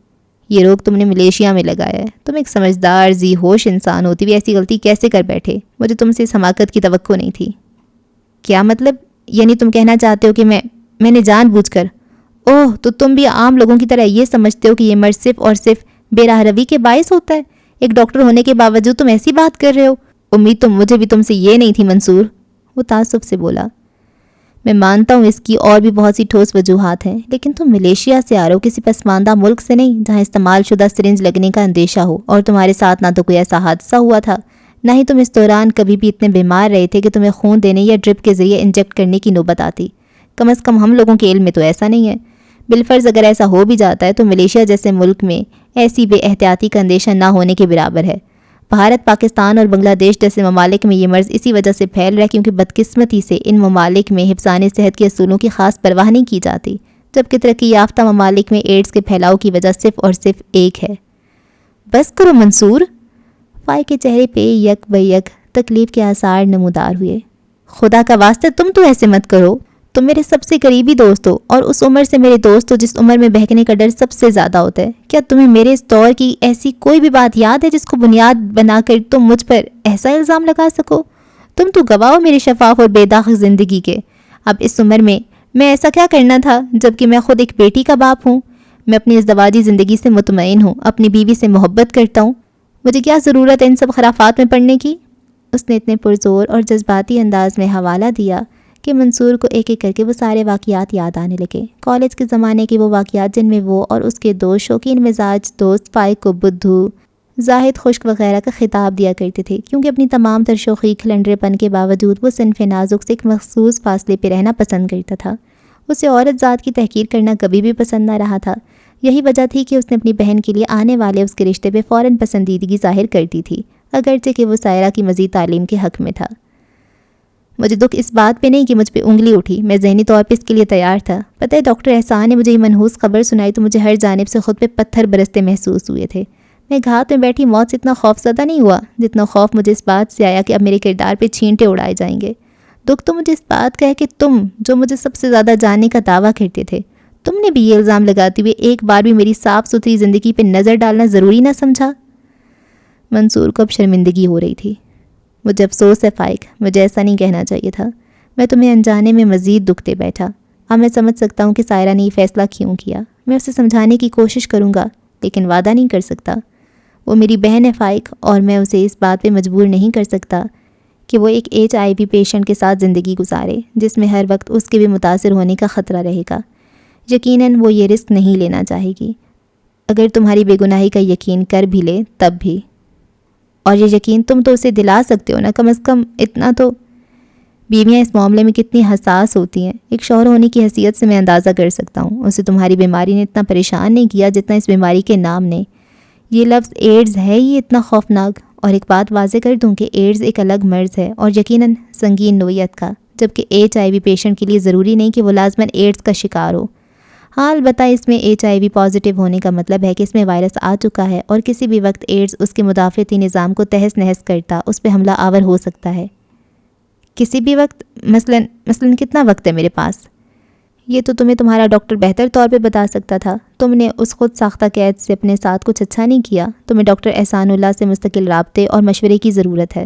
یہ روگ تم نے ملیشیا میں لگایا ہے۔ تم ایک سمجھدار ذی ہوش انسان ہوتی ہوئی ایسی غلطی کیسے کر بیٹھے؟ مجھے تم سے اس حماقت کی توقع نہیں تھی۔ کیا مطلب؟ یعنی تم کہنا چاہتے ہو کہ میں نے جان بوجھ کر؟ اوہ، تو تم بھی عام لوگوں کی طرح یہ سمجھتے ہو کہ یہ مرض صرف اور صرف بے راہ روی کے باعث ہوتا ہے؟ ایک ڈاکٹر ہونے کے باوجود تم ایسی بات کر رہے ہو؟ امید تو مجھے بھی تم سے یہ نہیں تھی منصور، وہ تعصب سے بولا۔ میں مانتا ہوں اس کی اور بھی بہت سی ٹھوس وجوہات ہیں، لیکن تم ملیشیا سے آ رہے ہو، کسی پسماندہ ملک سے نہیں جہاں استعمال شدہ سرنج لگنے کا اندیشہ ہو، اور تمہارے ساتھ نہ تو کوئی ایسا حادثہ ہوا تھا، نہ ہی تم اس دوران کبھی بھی اتنے بیمار رہے تھے کہ تمہیں خون دینے یا ڈرپ کے ذریعے انجیکٹ کرنے کی نوبت آتی۔ کم از کم ہم لوگوں کے علم میں تو ایسا نہیں ہے۔ بالفرض اگر ایسا ہو بھی جاتا ہے تو ملیشیا جیسے ملک میں ایسی بے احتیاطی کا اندیشہ نہ ہونے کے برابر ہے۔ بھارت، پاکستان اور بنگلہ دیش جیسے ممالک میں یہ مرض اسی وجہ سے پھیل رہا ہے کیونکہ بدقسمتی سے ان ممالک میں حفظان صحت کے اصولوں کی خاص پرواہ نہیں کی جاتی، جبکہ ترقی یافتہ ممالک میں ایڈز کے پھیلاؤ کی وجہ صرف اور صرف ایک ہے۔ بس کرو منصور۔ فائق کے چہرے پہ یک بہ یک تکلیف کے آثار نمودار ہوئے۔ خدا کا واسطہ تم تو ایسے مت کرو، تم میرے سب سے قریبی دوست ہو، اور اس عمر سے میرے دوست ہو جس عمر میں بہکنے کا ڈر سب سے زیادہ ہوتا ہے۔ کیا تمہیں میرے اس دور کی ایسی کوئی بھی بات یاد ہے جس کو بنیاد بنا کر تم مجھ پر ایسا الزام لگا سکو؟ تم تو گواہ ہو میری شفاف اور بے داغ زندگی کے۔ اب اس عمر میں ایسا کیا کرنا تھا، جبکہ میں خود ایک بیٹی کا باپ ہوں؟ میں اپنی ازدواجی زندگی سے مطمئن ہوں، اپنی بیوی سے محبت کرتا ہوں، مجھے کیا ضرورت ہے ان سب خرافات میں پڑنے کی؟ اس نے اتنے پرزور اور جذباتی انداز میں حوالہ دیا کہ منصور کو ایک ایک کر کے وہ سارے واقعات یاد آنے لگے۔ کالج کے زمانے کے وہ واقعات جن میں وہ اور اس کے دو شوقین مزاج دوست فائق کو بدھو، زاہد، خشک وغیرہ کا خطاب دیا کرتے تھے، کیونکہ اپنی تمام تر شوخی کھلنڈرے پن کے باوجود وہ صنف نازک سے ایک مخصوص فاصلے پہ رہنا پسند کرتا تھا۔ اسے عورت ذات کی تحقیر کرنا کبھی بھی پسند نہ رہا تھا۔ یہی وجہ تھی کہ اس نے اپنی بہن کے لیے آنے والے اس کے رشتے پہ فوراً پسندیدگی ظاہر کرتی تھی، اگرچہ کہ وہ سائرہ کی مزید تعلیم کے حق میں تھا۔ مجھے دکھ اس بات پہ نہیں کہ مجھ پہ انگلی اٹھی، میں ذہنی طور پہ اس کے لیے تیار تھا۔ پتہ ہے ڈاکٹر احسان نے مجھے یہ منحوس خبر سنائی تو مجھے ہر جانب سے خود پہ پتھر برستے محسوس ہوئے تھے۔ میں گھات میں بیٹھی موت سے اتنا خوف زدہ نہیں ہوا جتنا خوف مجھے اس بات سے آیا کہ اب میرے کردار پہ چھینٹے اڑائے جائیں گے۔ دکھ تو مجھے اس بات کا ہے کہ تم جو مجھے سب سے زیادہ جاننے کا دعویٰ کرتے تھے، تم نے بھی یہ الزام لگاتے ہوئے ایک بار بھی میری صاف ستھری زندگی پہ نظر ڈالنا ضروری نہ سمجھا۔ منصور کو اب شرمندگی ہو رہی تھی۔ مجھے افسوس ہے فائق، مجھے ایسا نہیں کہنا چاہیے تھا۔ میں تمہیں انجانے میں مزید دکھ دے بیٹھا۔ اب میں سمجھ سکتا ہوں کہ سائرہ نے یہ فیصلہ کیوں کیا۔ میں اسے سمجھانے کی کوشش کروں گا، لیکن وعدہ نہیں کر سکتا۔ وہ میری بہن ہے فائق، اور میں اسے اس بات پہ مجبور نہیں کر سکتا کہ وہ ایک HIV پیشنٹ کے ساتھ زندگی گزارے جس میں ہر وقت اس کے بھی متاثر ہونے کا خطرہ رہے گا۔ یقیناً وہ یہ رسک نہیں لینا چاہے گی، اگر تمہاری بے گناہی کا یقین کر بھی لے تب بھی۔ اور یہ یقین تم تو اسے دلا سکتے ہو نا، کم از کم اتنا تو۔ بیویاں اس معاملے میں کتنی حساس ہوتی ہیں، ایک شوہر ہونے کی حیثیت سے میں اندازہ کر سکتا ہوں۔ اسے تمہاری بیماری نے اتنا پریشان نہیں کیا جتنا اس بیماری کے نام نے۔ یہ لفظ ایڈز ہے ہی اتنا خوفناک۔ اور ایک بات واضح کر دوں کہ ایڈز ایک الگ مرض ہے اور یقیناً سنگین نوعیت کا، جبکہ HIV پیشنٹ کے لیے ضروری نہیں کہ وہ لازماً ایڈز کا شکار ہو۔ ہاں البتہ اس میں HIV پازیٹیو ہونے کا مطلب ہے کہ اس میں وائرس آ چکا ہے اور کسی بھی وقت ایڈز اس کے مدافعتی نظام کو تہس نہس کرتا، اس پہ حملہ آور ہو سکتا ہے۔ کسی بھی وقت مثلاً کتنا وقت ہے میرے پاس؟ یہ تو تمہیں تمہارا ڈاکٹر بہتر طور پہ بتا سکتا تھا۔ تم نے اس خود ساختہ قید سے اپنے ساتھ کچھ اچھا نہیں کیا۔ تمہیں ڈاکٹر احسان اللہ سے مستقل رابطے اور مشورے کی ضرورت ہے،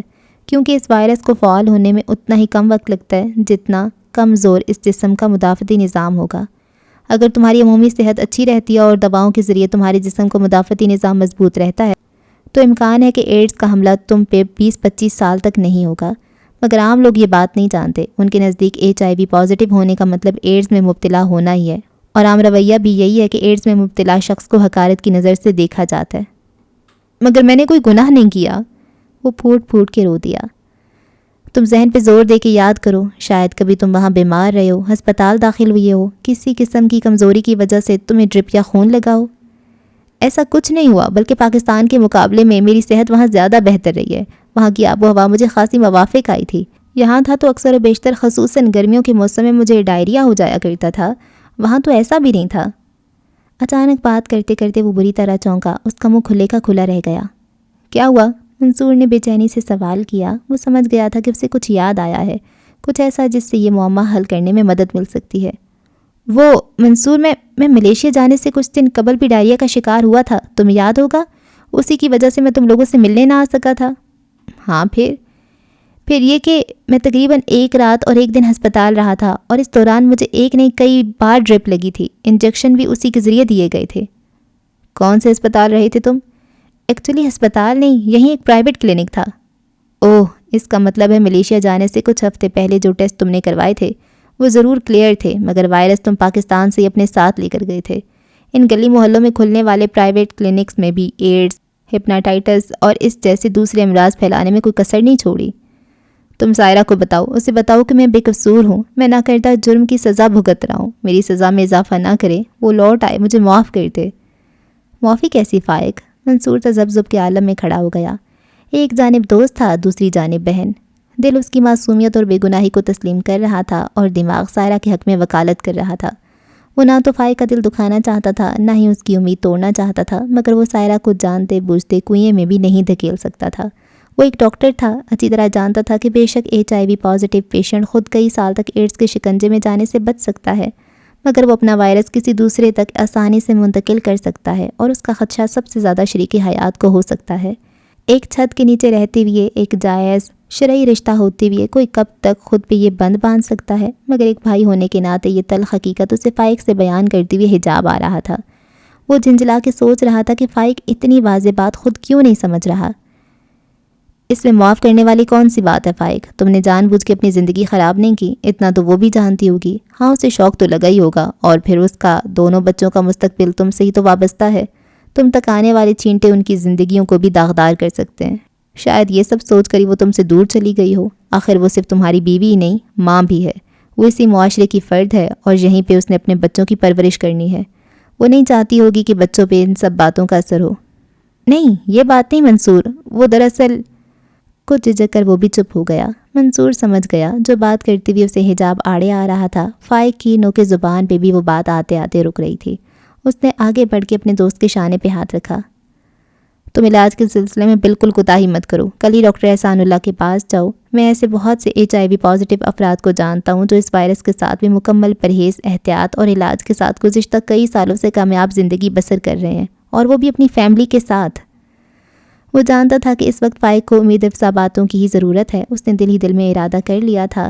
کیونکہ اس وائرس کو فعال ہونے میں اتنا ہی کم وقت لگتا ہے جتنا کمزور اس جسم کا مدافعتی نظام ہوگا۔ اگر تمہاری عمومی صحت اچھی رہتی ہے اور دواؤں کے ذریعے تمہارے جسم کا مدافعتی نظام مضبوط رہتا ہے تو امکان ہے کہ ایڈز کا حملہ تم پہ 20-25 سال تک نہیں ہوگا، مگر عام لوگ یہ بات نہیں جانتے۔ ان کے نزدیک HIV پازیٹیو ہونے کا مطلب ایڈز میں مبتلا ہونا ہی ہے، اور عام رویہ بھی یہی ہے کہ ایڈز میں مبتلا شخص کو حقارت کی نظر سے دیکھا جاتا ہے۔ مگر میں نے کوئی گناہ نہیں کیا، وہ پھوٹ پھوٹ کے رو دیا۔ تم ذہن پہ زور دے کے یاد کرو، شاید کبھی تم وہاں بیمار رہے ہو، ہسپتال داخل ہوئے ہو، کسی قسم کی کمزوری کی وجہ سے تمہیں ڈرپ یا خون لگا ہو۔ ایسا کچھ نہیں ہوا، بلکہ پاکستان کے مقابلے میں میری صحت وہاں زیادہ بہتر رہی ہے۔ وہاں کی آب و ہوا مجھے خاصی موافق آئی تھی۔ یہاں تھا تو اکثر و بیشتر خصوصاً گرمیوں کے موسم میں مجھے ڈائریا ہو جایا کرتا تھا، وہاں تو ایسا بھی نہیں تھا۔ اچانک بات کرتے کرتے وہ بری طرح چونکا، اس کا منہ کھلے کا کھلا رہ گیا۔ کیا ہوا؟ منصور نے بے چینی سے سوال کیا۔ وہ سمجھ گیا تھا کہ اسے کچھ یاد آیا ہے، کچھ ایسا جس سے یہ معمہ حل کرنے میں مدد مل سکتی ہے۔ وہ منصور، میں ملیشیا جانے سے کچھ دن قبل بھی ڈائریا کا شکار ہوا تھا، تمہیں یاد ہوگا؟ اسی کی وجہ سے میں تم لوگوں سے ملنے نہ آ سکا تھا۔ ہاں پھر یہ کہ میں تقریباً 1 رات اور 1 دن ہسپتال رہا تھا، اور اس دوران مجھے ایک نہیں کئی بار ڈرپ لگی تھی، انجیکشن بھی اسی کے ذریعے دیے گئے تھے۔ کون سے ہسپتال رہے تھے تم؟ ایکچولی ہسپتال نہیں، یہیں ایک پرائیویٹ کلینک تھا۔ اوہ، اس کا مطلب ہے ملیشیا جانے سے کچھ ہفتے پہلے جو ٹیسٹ تم نے کروائے تھے وہ ضرور کلیئر تھے، مگر وائرس تم پاکستان سے ہی اپنے ساتھ لے کر گئے تھے۔ ان گلی محلوں میں کھلنے والے پرائیویٹ کلینکس میں بھی ایڈز، ہیپاٹائٹس اور اس جیسے دوسرے امراض پھیلانے میں کوئی کسر نہیں چھوڑی۔ تم سائرہ کو بتاؤ، اسے بتاؤ کہ میں بے قصور ہوں، میں نہ کردہ جرم کی سزا بھگت رہا ہوں، میری سزا میں اضافہ نہ کرے، وہ لوٹ آئے، مجھے معاف کر دے۔ معافی کیسی فائق؟ منصور تذبذب کے عالم میں کھڑا ہو گیا۔ ایک جانب دوست تھا، دوسری جانب بہن۔ دل اس کی معصومیت اور بے گناہی کو تسلیم کر رہا تھا اور دماغ سائرہ کے حق میں وکالت کر رہا تھا۔ وہ نہ تو فائق کا دل دکھانا چاہتا تھا، نہ ہی اس کی امید توڑنا چاہتا تھا، مگر وہ سائرہ کو جانتے بوجھتے کنویں میں بھی نہیں دھکیل سکتا تھا۔ وہ ایک ڈاکٹر تھا، اچھی طرح جانتا تھا کہ بے شک HIV پازیٹیو پیشنٹ خود کئی سال تک ایڈز کے شکنجے میں جانے سے بچ سکتا ہے، مگر وہ اپنا وائرس کسی دوسرے تک آسانی سے منتقل کر سکتا ہے، اور اس کا خدشہ سب سے زیادہ شریک حیات کو ہو سکتا ہے۔ ایک چھت کے نیچے رہتے ہوئے، ایک جائز شرعی رشتہ ہوتے ہوئے کوئی کب تک خود پہ یہ بند باندھ سکتا ہے؟ مگر ایک بھائی ہونے کے ناطے یہ تلخ حقیقت اسے فائق سے بیان کرتے ہوئے حجاب آ رہا تھا۔ وہ جھنجھلا کے سوچ رہا تھا کہ فائق اتنی واضح بات خود کیوں نہیں سمجھ رہا۔ اس میں معاف کرنے والی کون سی بات ہے فائق؟ تم نے جان بوجھ کے اپنی زندگی خراب نہیں کی، اتنا تو وہ بھی جانتی ہوگی۔ ہاں اسے شوق تو لگا ہی ہوگا، اور پھر اس کا دونوں بچوں کا مستقبل تم سے ہی تو وابستہ ہے۔ تم تک آنے والے چینٹے ان کی زندگیوں کو بھی داغدار کر سکتے ہیں۔ شاید یہ سب سوچ کر ہی وہ تم سے دور چلی گئی ہو۔ آخر وہ صرف تمہاری بیوی ہی نہیں، ماں بھی ہے۔ وہ اسی معاشرے کی فرد ہے اور یہیں پہ اس نے اپنے بچوں کی پرورش کرنی ہے۔ وہ نہیں چاہتی ہوگی کہ بچوں پہ ان سب باتوں کا اثر ہو۔ نہیں، یہ بات نہیں منصور، وہ دراصل… کچھ جھجک کر وہ بھی چپ ہو گیا۔ منصور سمجھ گیا جو بات کرتے ہوئے اسے حجاب آڑے آ رہا تھا، فائق کی نوک زبان پہ بھی وہ بات آتے آتے رک رہی تھی۔ اس نے آگے بڑھ کے اپنے دوست کے شانے پہ ہاتھ رکھا۔ تم علاج کے سلسلے میں بالکل کوتاہی مت کرو، کل ہی ڈاکٹر احسان اللہ کے پاس جاؤ۔ میں ایسے بہت سے HIV پازیٹیو افراد کو جانتا ہوں جو اس وائرس کے ساتھ بھی مکمل پرہیز، احتیاط اور علاج کے ساتھ گزشتہ کئی سالوں سے کامیاب زندگی بسر کر رہے ہیں، اور وہ بھی اپنی فیملی کے ساتھ۔ وہ جانتا تھا کہ اس وقت فائق کو امید افزا باتوں کی ہی ضرورت ہے۔ اس نے دل ہی دل میں ارادہ کر لیا تھا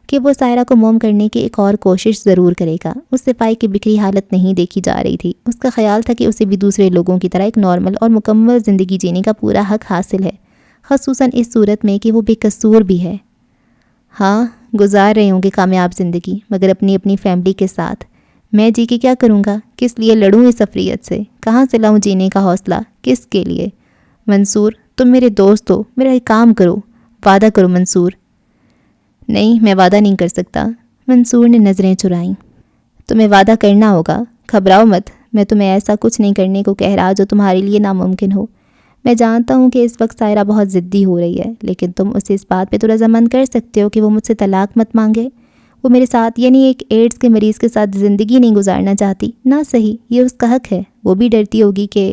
کہ وہ سائرہ کو موم کرنے کی ایک اور کوشش ضرور کرے گا۔ اس سے فائق کی بکھری حالت نہیں دیکھی جا رہی تھی۔ اس کا خیال تھا کہ اسے بھی دوسرے لوگوں کی طرح ایک نارمل اور مکمل زندگی جینے کا پورا حق حاصل ہے، خصوصاً اس صورت میں کہ وہ بے قصور بھی ہے۔ ہاں، گزار رہے ہوں گے کامیاب زندگی، مگر اپنی فیملی کے ساتھ۔ میں جی کے کیا کروں گا؟ کس لیے لڑوں اس افریت سے؟ کہاں سے لاؤں جینے کا حوصلہ؟ کس کے لیے؟ منصور، تم میرے دوست ہو، میرا ایک کام کرو، وعدہ کرو منصور۔ نہیں، میں وعدہ نہیں کر سکتا۔ منصور نے نظریں چرائیں۔ تمہیں وعدہ کرنا ہوگا، گھبراؤ مت، میں تمہیں ایسا کچھ نہیں کرنے کو کہہ رہا جو تمہارے لیے ناممکن ہو۔ میں جانتا ہوں کہ اس وقت سائرہ بہت ضدی ہو رہی ہے، لیکن تم اسے اس بات پہ تو رضامند کر سکتے ہو کہ وہ مجھ سے طلاق مت مانگے۔ وہ میرے ساتھ، یعنی ایک ایڈز کے مریض کے ساتھ زندگی نہیں گزارنا چاہتی، نہ صحیح، یہ اس کا حق ہے۔ وہ بھی ڈرتی ہوگی کہ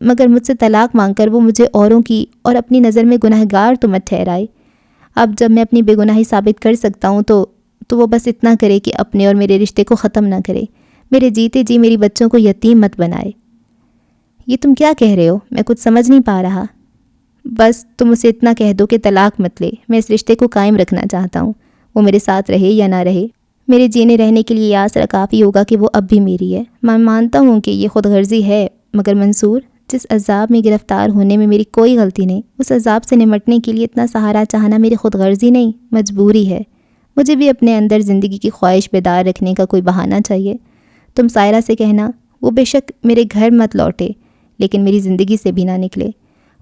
مگر مجھ سے طلاق مانگ کر وہ مجھے اوروں کی اور اپنی نظر میں گناہ گار تو مت ٹھہرائے۔ اب جب میں اپنی بے گناہی ثابت کر سکتا ہوں تو وہ بس اتنا کرے کہ اپنے اور میرے رشتے کو ختم نہ کرے، میرے جیتے جی میری بچوں کو یتیم مت بنائے۔ یہ تم کیا کہہ رہے ہو؟ میں کچھ سمجھ نہیں پا رہا۔ بس تم اسے اتنا کہہ دو کہ طلاق مت لے، میں اس رشتے کو قائم رکھنا چاہتا ہوں، وہ میرے ساتھ رہے یا نہ رہے۔ میرے جینے رہنے کے لیے یہ آسرا کافی ہوگا کہ وہ اب بھی میری ہے۔ میں مانتا ہوں کہ یہ خود غرضی ہے، مگر منصور، جس عذاب میں گرفتار ہونے میں میری کوئی غلطی نہیں، اس عذاب سے نمٹنے کے لیے اتنا سہارا چاہنا میری خود غرضی نہیں، مجبوری ہے۔ مجھے بھی اپنے اندر زندگی کی خواہش بیدار رکھنے کا کوئی بہانہ چاہیے۔ تم سائرہ سے کہنا وہ بے شک میرے گھر مت لوٹے، لیکن میری زندگی سے بھی نہ نکلے،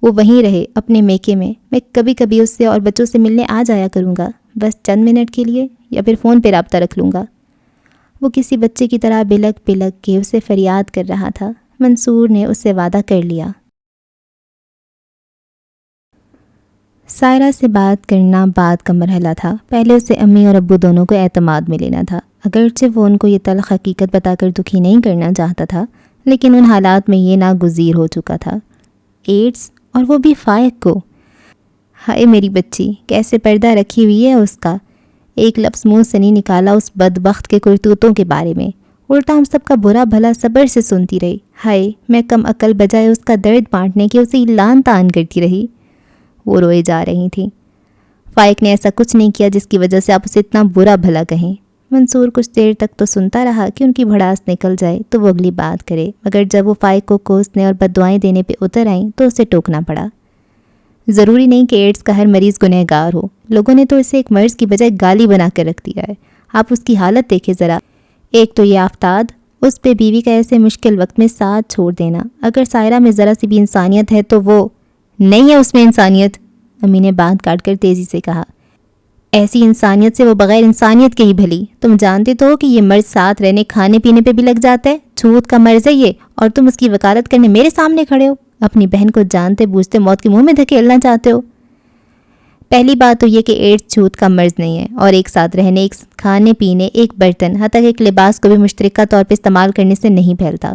وہ وہیں رہے اپنے میکے میں۔ میں کبھی کبھی اس سے اور بچوں سے ملنے آ جایا کروں گا، بس چند منٹ کے لیے، یا پھر فون پہ رابطہ رکھ لوں گا۔ وہ کسی بچے کی طرح بلک بلک کے اسے فریاد کر رہا تھا۔ منصور نے اس سے وعدہ کر لیا۔ سائرہ سے بات کرنا بعد کا مرحلہ تھا۔ پہلے اسے امی اور ابو دونوں کو اعتماد میں لینا تھا، اگرچہ وہ ان کو یہ تلخ حقیقت بتا کر دکھی نہیں کرنا چاہتا تھا، لیکن ان حالات میں یہ ناگزیر ہو چکا تھا۔ ایڈز، اور وہ بھی فائق کو۔ ہائے میری بچی، کیسے پردہ رکھی ہوئی ہے اس کا، ایک لفظ منہ سے نہیں نکالا اس بدبخت کے کرتوتوں کے بارے میں، الٹا ہم سب کا برا بھلا صبر سے سنتی رہی۔ ہائے، میں کم عقل بجائے اس کا درد بانٹنے کے اسے لان تان کرتی رہی۔ وہ روئے جا رہی تھیں۔ فائق نے ایسا کچھ نہیں کیا جس کی وجہ سے آپ اسے اتنا برا بھلا کہیں۔ منصور کچھ دیر تک تو سنتا رہا کہ ان کی بھڑاس نکل جائے تو وہ اگلی بات کرے، مگر جب وہ فائق کو کوسنے اور بددعائیں دینے پہ اتر آئیں تو اسے ٹوکنا پڑا۔ ضروری نہیں کہ ایڈز کا ہر مریض گنہگار ہو، لوگوں نے تو اسے ایک مرض کی بجائے گالی بنا کر رکھ دیا ہے۔ آپ اس کی حالت دیکھیں ذرا، ایک تو یہ آفتاب، اس پہ بیوی کا ایسے مشکل وقت میں ساتھ چھوڑ دینا۔ اگر سائرہ میں ذرا سی بھی انسانیت ہے تو وہ نہیں ہے، اس میں انسانیت، امی نے بات کاٹ کر تیزی سے کہا۔ ایسی انسانیت سے وہ بغیر انسانیت کے ہی بھلی۔ تم جانتے تو ہو کہ یہ مرض ساتھ رہنے کھانے پینے پہ بھی لگ جاتا ہے، چھوت کا مرض ہے یہ، اور تم اس کی وکالت کرنے میرے سامنے کھڑے ہو، اپنی بہن کو جانتے بوجھتے موت کے منہ میں دھکیلنا چاہتے ہو۔ پہلی بات تو یہ کہ ایڈز چھوت کا مرض نہیں ہے، اور ایک ساتھ رہنے، ایک کھانے پینے، ایک برتن، حتیٰ کہ ایک لباس کو بھی مشترکہ طور پہ استعمال کرنے سے نہیں پھیلتا۔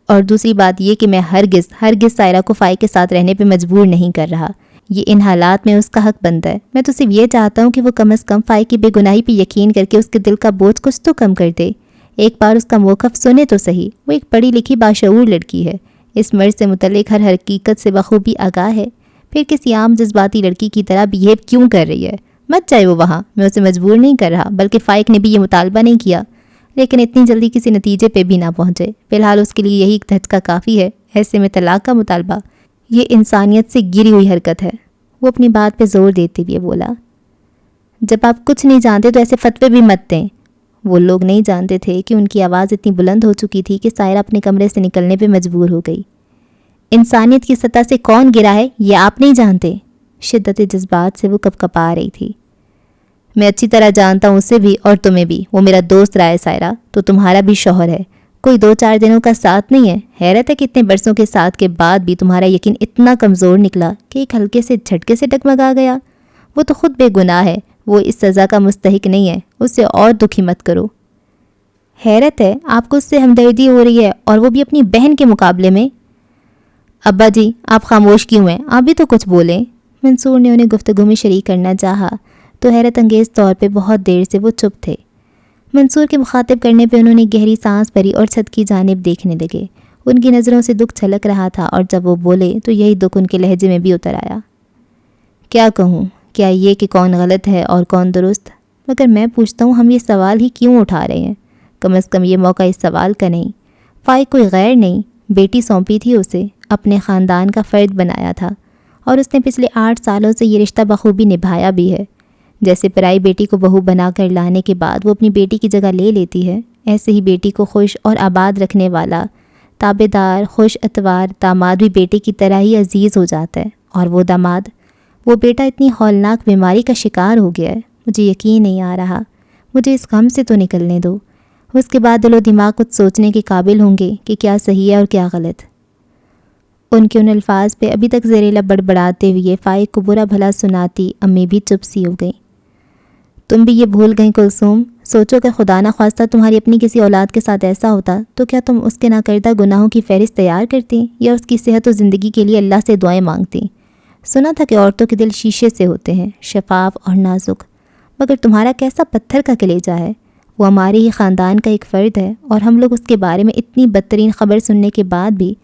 اور دوسری بات یہ کہ میں ہرگز سائرہ کو فائق کے ساتھ رہنے پہ مجبور نہیں کر رہا، یہ ان حالات میں اس کا حق بنتا ہے۔ میں تو صرف یہ چاہتا ہوں کہ وہ کم از کم فائق کی بے گناہی پہ یقین کر کے اس کے دل کا بوجھ کچھ تو کم کر دے، ایک بار اس کا موقف سنے تو صحیح۔ وہ ایک پڑھی لکھی باشعور لڑکی ہے، اس مرض سے متعلق ہر حقیقت سے بخوبی آگاہ ہے، پھر کسی عام جذباتی لڑکی کی طرح بیہیو کیوں کر رہی ہے؟ مت جائے وہ وہاں، میں اسے مجبور نہیں کر رہا، بلکہ فائق نے بھی یہ مطالبہ نہیں کیا، لیکن اتنی جلدی کسی نتیجے پہ بھی نہ پہنچے۔ فی الحال اس کے لیے یہی ایک دھچکا کافی ہے، ایسے میں طلاق کا مطالبہ، یہ انسانیت سے گری ہوئی حرکت ہے۔ وہ اپنی بات پہ زور دیتے ہوئے بولا، جب آپ کچھ نہیں جانتے تو ایسے فتوے بھی مت دیں۔ وہ لوگ نہیں جانتے تھے کہ ان کی آواز اتنی بلند ہو چکی تھی کہ سائرہ اپنے کمرے سے نکلنے پہ مجبور ہو گئی۔ انسانیت کی سطح سے کون گرا ہے یہ آپ نہیں جانتے؟ شدت جذبات سے وہ کپکپا رہی تھی۔ میں اچھی طرح جانتا ہوں اسے بھی اور تمہیں بھی، وہ میرا دوست رہا ہے سائرہ، تو تمہارا بھی شوہر ہے، کوئی 2-4 دنوں کا ساتھ نہیں ہے۔ حیرت ہے کہ اتنے برسوں کے ساتھ کے بعد بھی تمہارا یقین اتنا کمزور نکلا کہ ایک ہلکے سے جھٹکے سے ڈگمگا گیا۔ وہ تو خود بے گناہ ہے، وہ اس سزا کا مستحق نہیں ہے، اسے اور دکھی مت کرو۔ حیرت ہے آپ کو اس سے ہمدردی ہو رہی ہے، اور وہ بھی اپنی بہن کے مقابلے میں۔ ابا جی، آپ خاموش کیوں ہیں؟ آپ بھی تو کچھ بولیں۔ منصور نے انہیں گفتگو میں شریک کرنا چاہا تو حیرت انگیز طور پہ بہت دیر سے وہ چپ تھے۔ منصور کے مخاطب کرنے پہ انہوں نے گہری سانس بھری اور چھت کی جانب دیکھنے لگے۔ ان کی نظروں سے دکھ چھلک رہا تھا، اور جب وہ بولے تو یہی دکھ ان کے لہجے میں بھی اتر آیا۔ کیا کہوں، کیا یہ کہ کون غلط ہے اور کون درست؟ مگر میں پوچھتا ہوں، ہم یہ سوال ہی کیوں اٹھا رہے ہیں؟ کم از کم یہ موقع اس سوال کا نہیں۔ فائق کوئی غیر نہیں، بیٹی سونپی تھی اسے، اپنے خاندان کا فرد بنایا تھا، اور اس نے پچھلے 8 سالوں سے یہ رشتہ بخوبی نبھایا بھی ہے۔ جیسے پرائی بیٹی کو بہو بنا کر لانے کے بعد وہ اپنی بیٹی کی جگہ لے لیتی ہے، ایسے ہی بیٹی کو خوش اور آباد رکھنے والا تابع دار خوش اتوار داماد بھی بیٹے کی طرح ہی عزیز ہو جاتا ہے۔ اور وہ داماد، وہ بیٹا اتنی ہولناک بیماری کا شکار ہو گیا ہے، مجھے یقین نہیں آ رہا، مجھے اس غم سے تو نکلنے دو، اس کے بعد دل و دماغ کچھ سوچنے کے قابل ہوں گے کہ کیا صحیح ہے اور کیا غلط۔ ان کے ان الفاظ پہ ابھی تک زیر لب بڑبڑاتے ہوئے فائق کو برا بھلا سناتی امی بھی چپ سی ہو گئیں۔ تم بھی یہ بھول گئیں کلثوم، سوچو کہ خدا نہ خواستہ تمہاری اپنی کسی اولاد کے ساتھ ایسا ہوتا تو کیا تم اس کے ناکردہ گناہوں کی فہرست تیار کرتی یا اس کی صحت و زندگی کے لیے اللہ سے دعائیں مانگتی؟ سنا تھا کہ عورتوں کے دل شیشے سے ہوتے ہیں، شفاف اور نازک، مگر تمہارا کیسا پتھر کا کلیجہ ہے۔ وہ ہمارے ہی خاندان کا ایک فرد ہے اور ہم لوگ اس کے بارے میں اتنی بدترین خبر سننے کے بعد بھی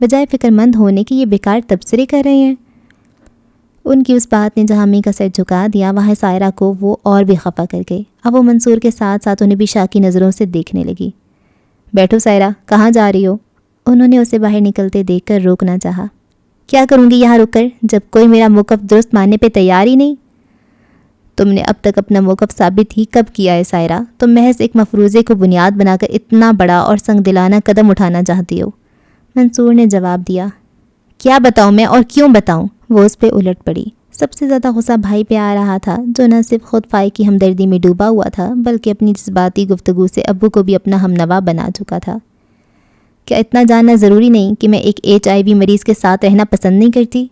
بجائے فکر مند ہونے کی یہ بیکار تبصرے کر رہے ہیں۔ ان کی اس بات نے جہاں امی کا سر جھکا دیا، وہاں سائرہ کو وہ اور بھی خفا کر گئی۔ اب وہ منصور کے ساتھ ساتھ انہیں بھی شاکی نظروں سے دیکھنے لگی۔ بیٹھو سائرہ، کہاں جا رہی ہو؟ انہوں نے اسے باہر نکلتے دیکھ کر روکنا چاہا۔ کیا کروں گی یہاں رک کر جب کوئی میرا موقف درست ماننے پہ تیار ہی نہیں؟ تم نے اب تک اپنا موقف ثابت ہی کب کیا ہے سائرہ؟ تم محض ایک مفروضے کو بنیاد بنا کر اتنا بڑا اور سنگ دلانہ قدم اٹھانا چاہتی ہو۔ منصور نے جواب دیا۔ کیا بتاؤں میں اور کیوں بتاؤں؟ وہ اس پہ الٹ پڑی۔ سب سے زیادہ غصہ بھائی پہ آ رہا تھا، جو نہ صرف خود فائق کی ہمدردی میں ڈوبا ہوا تھا بلکہ اپنی جذباتی گفتگو سے ابو کو بھی اپنا ہمنوا بنا چکا تھا۔ کیا اتنا جاننا ضروری نہیں کہ میں ایک HIV مریض کے ساتھ رہنا پسند نہیں کرتی؟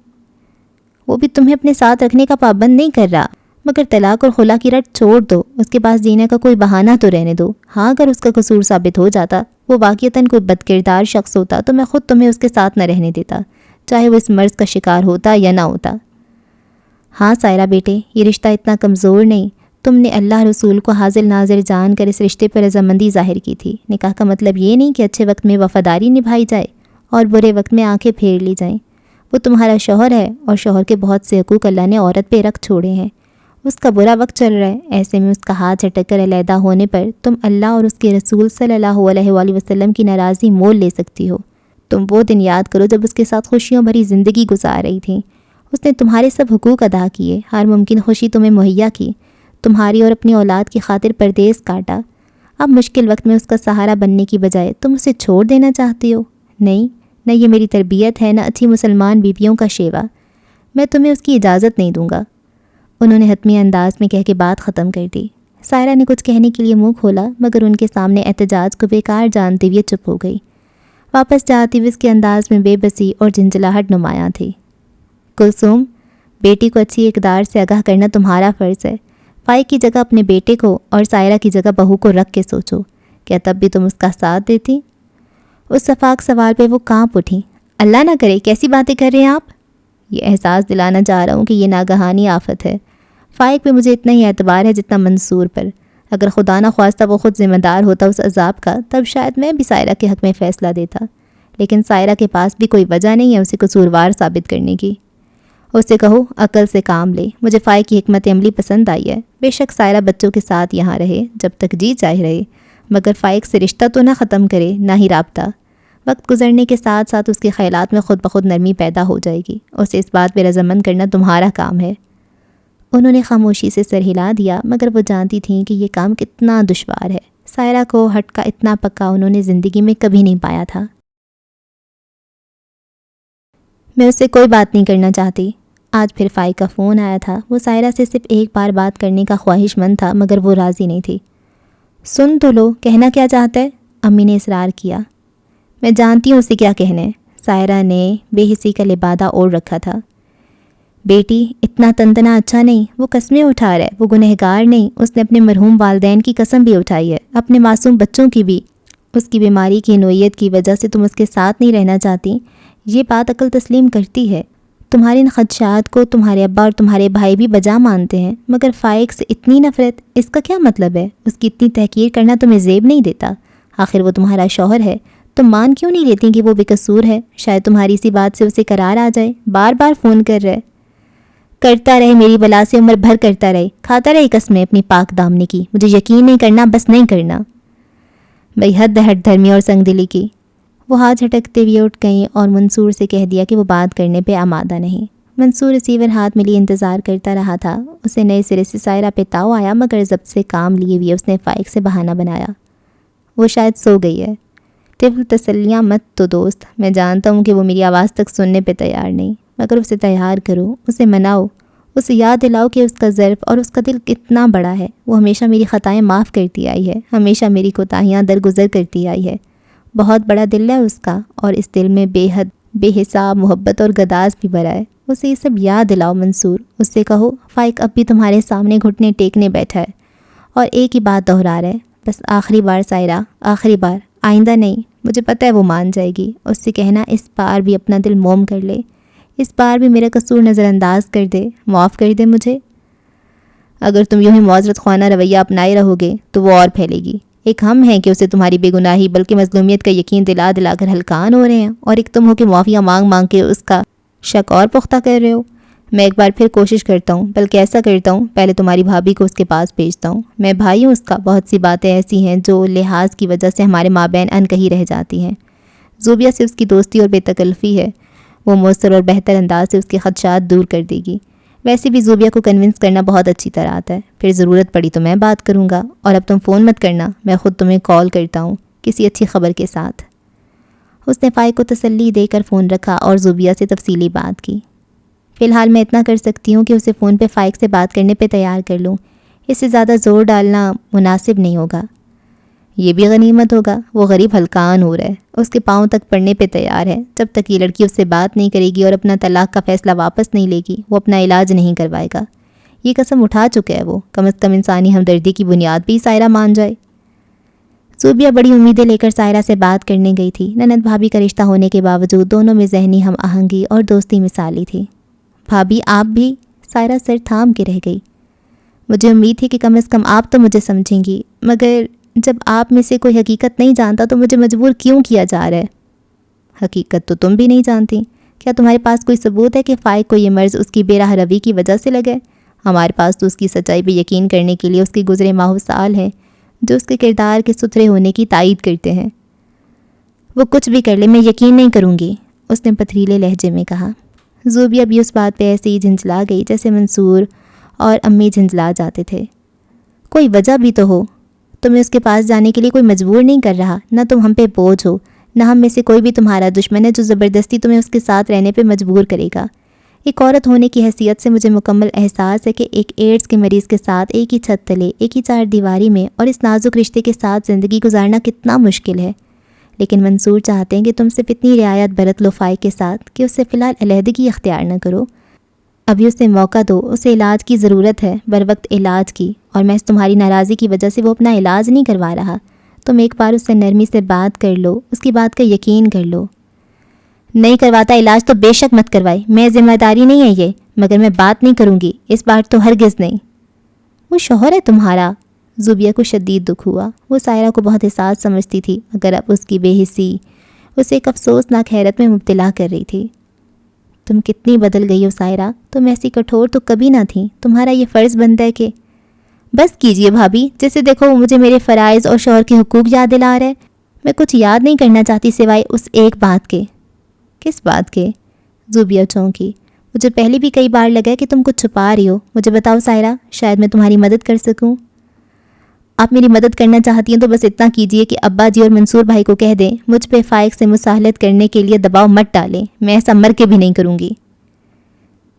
وہ بھی تمہیں اپنے ساتھ رکھنے کا پابند نہیں کر رہا، مگر طلاق اور خلا کی رٹ چھوڑ دو، اس کے پاس جینے کا کوئی بہانہ تو رہنے دو۔ ہاں، اگر اس کا قصور ثابت ہو جاتا، وہ واقعتاً کوئی بدکردار شخص ہوتا تو میں خود تمہیں اس کے ساتھ نہ رہنے دیتا، چاہے وہ اس مرض کا شکار ہوتا یا نہ ہوتا۔ ہاں سائرہ بیٹے، یہ رشتہ اتنا کمزور نہیں۔ تم نے اللہ رسول کو حاضر ناظر جان کر اس رشتے پر رضامندی ظاہر کی تھی۔ نکاح کا مطلب یہ نہیں کہ اچھے وقت میں وفاداری نبھائی جائے اور برے وقت میں آنکھیں پھیر لی جائیں۔ وہ تمہارا شوہر ہے اور شوہر کے بہت سے حقوق اللہ نے عورت پہ رکھ چھوڑے ہیں۔ اس کا برا وقت چل رہا ہے، ایسے میں اس کا ہاتھ جھٹک کر علیحدہ ہونے پر تم اللہ اور اس کے رسول صلی اللہ علیہ وآلہ وسلم کی ناراضی مول لے سکتی ہو۔ تم وہ دن یاد کرو جب اس کے ساتھ خوشیوں بھری زندگی گزار رہی تھی۔ اس نے تمہارے سب حقوق ادا کیے، ہر ممکن خوشی تمہیں مہیا کی، تمہاری اور اپنی اولاد کی خاطر پردیس کاٹا۔ اب مشکل وقت میں اس کا سہارا بننے کی بجائے تم اسے چھوڑ دینا چاہتی ہو؟ نہیں، نہ یہ میری تربیت ہے، نہ اچھی مسلمان بیویوں کا شیوا۔ میں تمہیں اس کی اجازت نہیں دوں گا۔ انہوں نے حتمی انداز میں کہہ کے بات ختم کر دی۔ سائرہ نے کچھ کہنے کے لیے منہ کھولا، مگر ان کے سامنے احتجاج کو بیکار جانتے ہوئے چپ ہو گئی۔ واپس جاتی ہوئے اس کے انداز میں بے بسی اور جھنجھلاہٹ نمایاں تھی۔ کلثوم، بیٹی کو اچھی اقدار سے آگاہ کرنا تمہارا فرض ہے۔ فائق کی جگہ اپنے بیٹے کو اور سائرہ کی جگہ بہو کو رکھ کے سوچو، کیا تب بھی تم اس کا ساتھ دیتی؟ اس شفاق سوال پہ وہ کانپ اٹھی۔ اللہ نہ کرے، کیسی باتیں کر رہے ہیں آپ؟ یہ احساس دلانا چاہ رہا ہوں کہ یہ ناگہانی آفت ہے۔ فائق پہ مجھے اتنا ہی اعتبار ہے جتنا منصور پر۔ اگر خدا نہ خواستہ وہ خود ذمہ دار ہوتا اس عذاب کا، تب شاید میں بھی سائرہ کے حق میں فیصلہ دیتا، لیکن سائرہ کے پاس بھی کوئی وجہ نہیں ہے اسے قصوروار ثابت کرنے کی۔ اسے کہو عقل سے کام لے۔ مجھے فائق کی حکمت عملی پسند آئی ہے۔ بے شک سائرہ بچوں کے ساتھ یہاں رہے جب تک جی چاہے رہے، مگر فائق سے رشتہ تو نہ ختم کرے، نہ ہی رابطہ۔ وقت گزرنے کے ساتھ ساتھ اس کے خیالات میں خود بخود نرمی پیدا ہو جائے گی۔ اسے اس بات پہ رضامند کرنا تمہارا کام ہے۔ انہوں نے خاموشی سے سر ہلا دیا، مگر وہ جانتی تھیں کہ یہ کام کتنا دشوار ہے۔ سائرہ کو ہٹ کا اتنا پکا انہوں نے زندگی میں کبھی نہیں پایا تھا۔ میں اس سے کوئی بات نہیں کرنا چاہتی۔ آج پھر فائق کا فون آیا تھا۔ وہ سائرہ سے صرف ایک بار بات کرنے کا خواہش مند تھا، مگر وہ راضی نہیں تھی۔ سن تو لو، کہنا کیا چاہتا ہے؟ امی نے اصرار کیا۔ میں جانتی ہوں اسے کیا کہنا ہے۔ سائرہ نے بے حسی کا لبادہ اوڑھ رکھا تھا۔ بیٹی، اتنا تنتنا اچھا نہیں۔ وہ قسمیں اٹھا رہا ہے، وہ گنہگار نہیں۔ اس نے اپنے مرحوم والدین کی قسم بھی اٹھائی ہے، اپنے معصوم بچوں کی بھی۔ اس کی بیماری کی نوعیت کی وجہ سے تم اس کے ساتھ نہیں رہنا چاہتی، یہ بات عقل تسلیم کرتی ہے۔ تمہارے ان خدشات کو تمہارے ابا اور تمہارے بھائی بھی بجا مانتے ہیں، مگر فائق سے اتنی نفرت، اس کا کیا مطلب ہے؟ اس کی اتنی تحقیر کرنا تمہیں زیب نہیں دیتا؟ آخر وہ تمہارا شوہر ہے، تم مان کیوں نہیں لیتی کہ وہ بے قصور ہے؟ شاید تمہاری اسی بات سے اسے قرار آ جائے۔ بار بار فون کر رہے، کرتا رہے، میری بلا سے عمر بھر کرتا رہے، کھاتا رہے قسمیں اپنی پاک دامنی کی۔ مجھے یقین نہیں کرنا، بس نہیں کرنا۔ بھئی حد ہٹ دھرمی اور سنگ دلی کی۔ وہ ہاتھ جھٹکتے ہوئے اٹھ گئیں اور منصور سے کہہ دیا کہ وہ بات کرنے پہ آمادہ نہیں۔ منصور ریسیور ہاتھ میں لیے انتظار کرتا رہا تھا۔ اسے نئے سرے سے سائرہ پہ تاؤ آیا، مگر ضبط سے کام لیے ہوئے اس نے فائق سے بہانہ بنایا۔ وہ شاید سو گئی ہے۔ طفل تسلیاں مت تو دوست، میں جانتا ہوں کہ وہ میری آواز تک سننے پہ تیار نہیں۔ مگر اسے تیار کرو، اسے مناؤ، اسے یاد دلاؤ کہ اس کا ظرف اور اس کا دل کتنا بڑا ہے۔ وہ ہمیشہ میری خطائیں معاف کرتی آئی ہے، ہمیشہ میری کوتاہیاں درگزر کرتی آئی ہے۔ بہت بڑا دل ہے اس کا، اور اس دل میں بے حد بے حساب محبت اور گداز بھی بھرا ہے۔ اسے یہ سب یاد دلاؤ منصور۔ اس سے کہو فائق اب بھی تمہارے سامنے گھٹنے ٹیکنے بیٹھا ہے اور ایک ہی بات دہرا رہا ہے، بس آخری بار سائرہ، آخری بار، آئندہ نہیں۔ مجھے پتہ ہے وہ مان جائے گی۔ اس سے کہنا اس بار بھی اپنا دل موم کر لے، اس بار بھی میرا قصور نظر انداز کر دے، معاف کر دے مجھے۔ اگر تم یوں ہی معذرت خوانہ رویہ اپنائے رہو گے تو وہ اور پھیلے گی۔ ایک ہم ہیں کہ اسے تمہاری بے گناہی بلکہ مظلومیت کا یقین دلا دلا کر ہلکان ہو رہے ہیں، اور ایک تم ہو کہ معافیاں مانگ مانگ کے اس کا شک اور پختہ کر رہے ہو۔ میں ایک بار پھر کوشش کرتا ہوں، بلکہ ایسا کرتا ہوں پہلے تمہاری بھابھی کو اس کے پاس بھیجتا ہوں۔ میں بھائی ہوں اس کا، بہت سی باتیں ایسی ہیں جو لحاظ کی وجہ سے ہمارے مابین انکہی رہ جاتی ہیں۔ زوبیہ سے اس کی دوستی اور بے تکلفی ہے، وہ مؤثر اور بہتر انداز سے اس کے خدشات دور کر دے گی۔ ویسے بھی زوبیہ کو کنونس کرنا بہت اچھی طرح آتا ہے، پھر ضرورت پڑی تو میں بات کروں گا، اور اب تم فون مت کرنا، میں خود تمہیں کال کرتا ہوں کسی اچھی خبر کے ساتھ۔ اس نے فائق کو تسلی دے کر فون رکھا اور زوبیہ سے تفصیلی بات کی۔ فی الحال میں اتنا کر سکتی ہوں کہ اسے فون پہ فائق سے بات کرنے پہ تیار کر لوں، اس سے زیادہ زور ڈالنا مناسب نہیں ہوگا۔ یہ بھی غنیمت ہوگا، وہ غریب ہلکان ہو رہا ہے، اس کے پاؤں تک پڑنے پہ تیار ہے۔ جب تک یہ لڑکی اس سے بات نہیں کرے گی اور اپنا طلاق کا فیصلہ واپس نہیں لے گی، وہ اپنا علاج نہیں کروائے گا۔ یہ قسم اٹھا چکا ہے وہ، کم از کم انسانی ہمدردی کی بنیاد پہ ہی سائرہ مان جائے۔ زوبیہ بڑی امیدیں لے کر سائرہ سے بات کرنے گئی تھی۔ نند بھابھی کا رشتہ ہونے کے باوجود دونوں میں ذہنی ہم آہنگی اور دوستی مثالی تھی۔ بھابھی آپ بھی؟ سائرہ سر تھام کے رہ گئی۔ مجھے امید تھی کہ کم از کم آپ تو مجھے سمجھیں گی، مگر جب آپ میں سے کوئی حقیقت نہیں جانتا تو مجھے مجبور کیوں کیا جا رہا ہے؟ حقیقت تو تم بھی نہیں جانتی۔ کیا تمہارے پاس کوئی ثبوت ہے کہ فائق کو یہ مرض اس کی بے راہ روی کی وجہ سے لگا ہے؟ ہمارے پاس تو اس کی سچائی پہ یقین کرنے کے لیے اس کے گزرے ماہ و سال ہیں، جو اس کے کردار کے ستھرے ہونے کی تائید کرتے ہیں۔ وہ کچھ بھی کر لے، میں یقین نہیں کروں گی، اس نے پتھریلے لہجے میں کہا۔ زوبیہ بھی اس بات پہ ایسے ہی جھنجھلا گئی جیسے منصور اور امی جھنجھلا جاتے تھے۔ کوئی وجہ بھی تو ہو، تمہیں اس کے پاس جانے کے لیے کوئی مجبور نہیں کر رہا، نہ تم ہم پہ بوجھ ہو، نہ ہم میں سے کوئی بھی تمہارا دشمن ہے جو زبردستی تمہیں اس کے ساتھ رہنے پہ مجبور کرے گا۔ ایک عورت ہونے کی حیثیت سے مجھے مکمل احساس ہے کہ ایک ایڈز کے مریض کے ساتھ ایک ہی چھت تلے، ایک ہی چار دیواری میں اور اس نازک رشتے کے ساتھ زندگی گزارنا کتنا مشکل ہے، لیکن منصور چاہتے ہیں کہ تم سے اتنی رعایت برت لو فائق کے ساتھ کہ اس سے فی الحال علیحدگی اختیار نہ کرو۔ ابھی اسے موقع دو، اسے علاج کی ضرورت ہے، بر وقت علاج کی، اور میں تمہاری ناراضی کی وجہ سے وہ اپنا علاج نہیں کروا رہا۔ تم ایک بار اس سے نرمی سے بات کر لو، اس کی بات کا یقین کر لو۔ نہیں کرواتا علاج تو بے شک مت کروائے، میں ذمہ داری نہیں ہے یہ، مگر میں بات نہیں کروں گی، اس بار تو ہرگز نہیں۔ وہ شوہر ہے تمہارا۔ زوبیہ کو شدید دکھ ہوا، وہ سائرہ کو بہت حساس سمجھتی تھی، مگر اب اس کی بے حسی اسے ایک افسوسناک حیرت میں مبتلا کر رہی تھی۔ تم کتنی بدل گئی ہو سائرہ، تم ایسی کٹھور تو کبھی نہ تھی۔ تمہارا یہ فرض بنتا ہے کہ… بس کیجئے بھابھی، جیسے دیکھو مجھے میرے فرائض اور شوہر کے حقوق یاد دلا رہا ہے۔ میں کچھ یاد نہیں کرنا چاہتی سوائے اس ایک بات کے۔ کس بات کے؟ زوبیہ چونکی۔ مجھے پہلے بھی کئی بار لگا ہے کہ تم کچھ چھپا رہی ہو، مجھے بتاؤ سائرہ، شاید میں تمہاری مدد کر سکوں۔ آپ میری مدد کرنا چاہتی ہیں تو بس اتنا کیجئے کہ ابا جی اور منصور بھائی کو کہہ دیں مجھ پہ فائق سے مصالحت کرنے کے لیے دباؤ مت ڈالیں، میں ایسا مر کے بھی نہیں کروں گی۔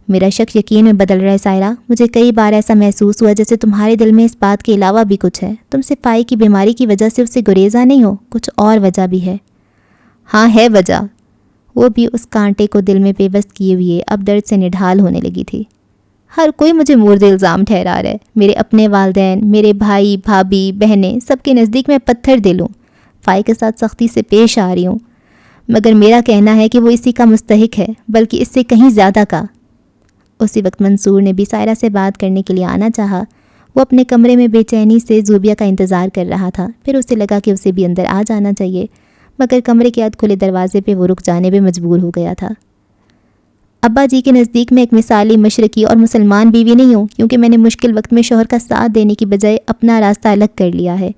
میرا شک یقین میں بدل رہا ہے سائرہ، مجھے کئی بار ایسا محسوس ہوا جیسے تمہارے دل میں اس بات کے علاوہ بھی کچھ ہے، تم سے فائق کی بیماری کی وجہ سے اس سے گریزا نہیں ہو، کچھ اور وجہ بھی ہے۔ ہاں ہے وجہ۔ وہ بھی اس کانٹے کو دل میں پیوست کیے ہوئے اب درد سے نڈھال ہونے لگی تھی۔ ہر کوئی مجھے مورد الزام ٹھہرا رہا ہے، میرے اپنے والدین، میرے بھائی بھابھی بہنیں، سب کے نزدیک میں پتھر دل ہوں، فائق کے ساتھ سختی سے پیش آ رہی ہوں، مگر میرا کہنا ہے کہ وہ اسی کا مستحق ہے، بلکہ اس سے کہیں زیادہ کا۔ اسی وقت منصور نے بھی سائرہ سے بات کرنے کے لیے آنا چاہا۔ وہ اپنے کمرے میں بے چینی سے زوبیہ کا انتظار کر رہا تھا، پھر اسے لگا کہ اسے بھی اندر آ جانا چاہیے، مگر کمرے کے ادھ کھلے دروازے پہ وہ رک جانے پہ مجبور ہو گیا تھا۔ ابا جی کے نزدیک میں ایک مثالی مشرقی اور مسلمان بیوی نہیں ہوں، کیونکہ میں نے مشکل وقت میں شوہر کا ساتھ دینے کی بجائے اپنا راستہ الگ کر لیا ہے۔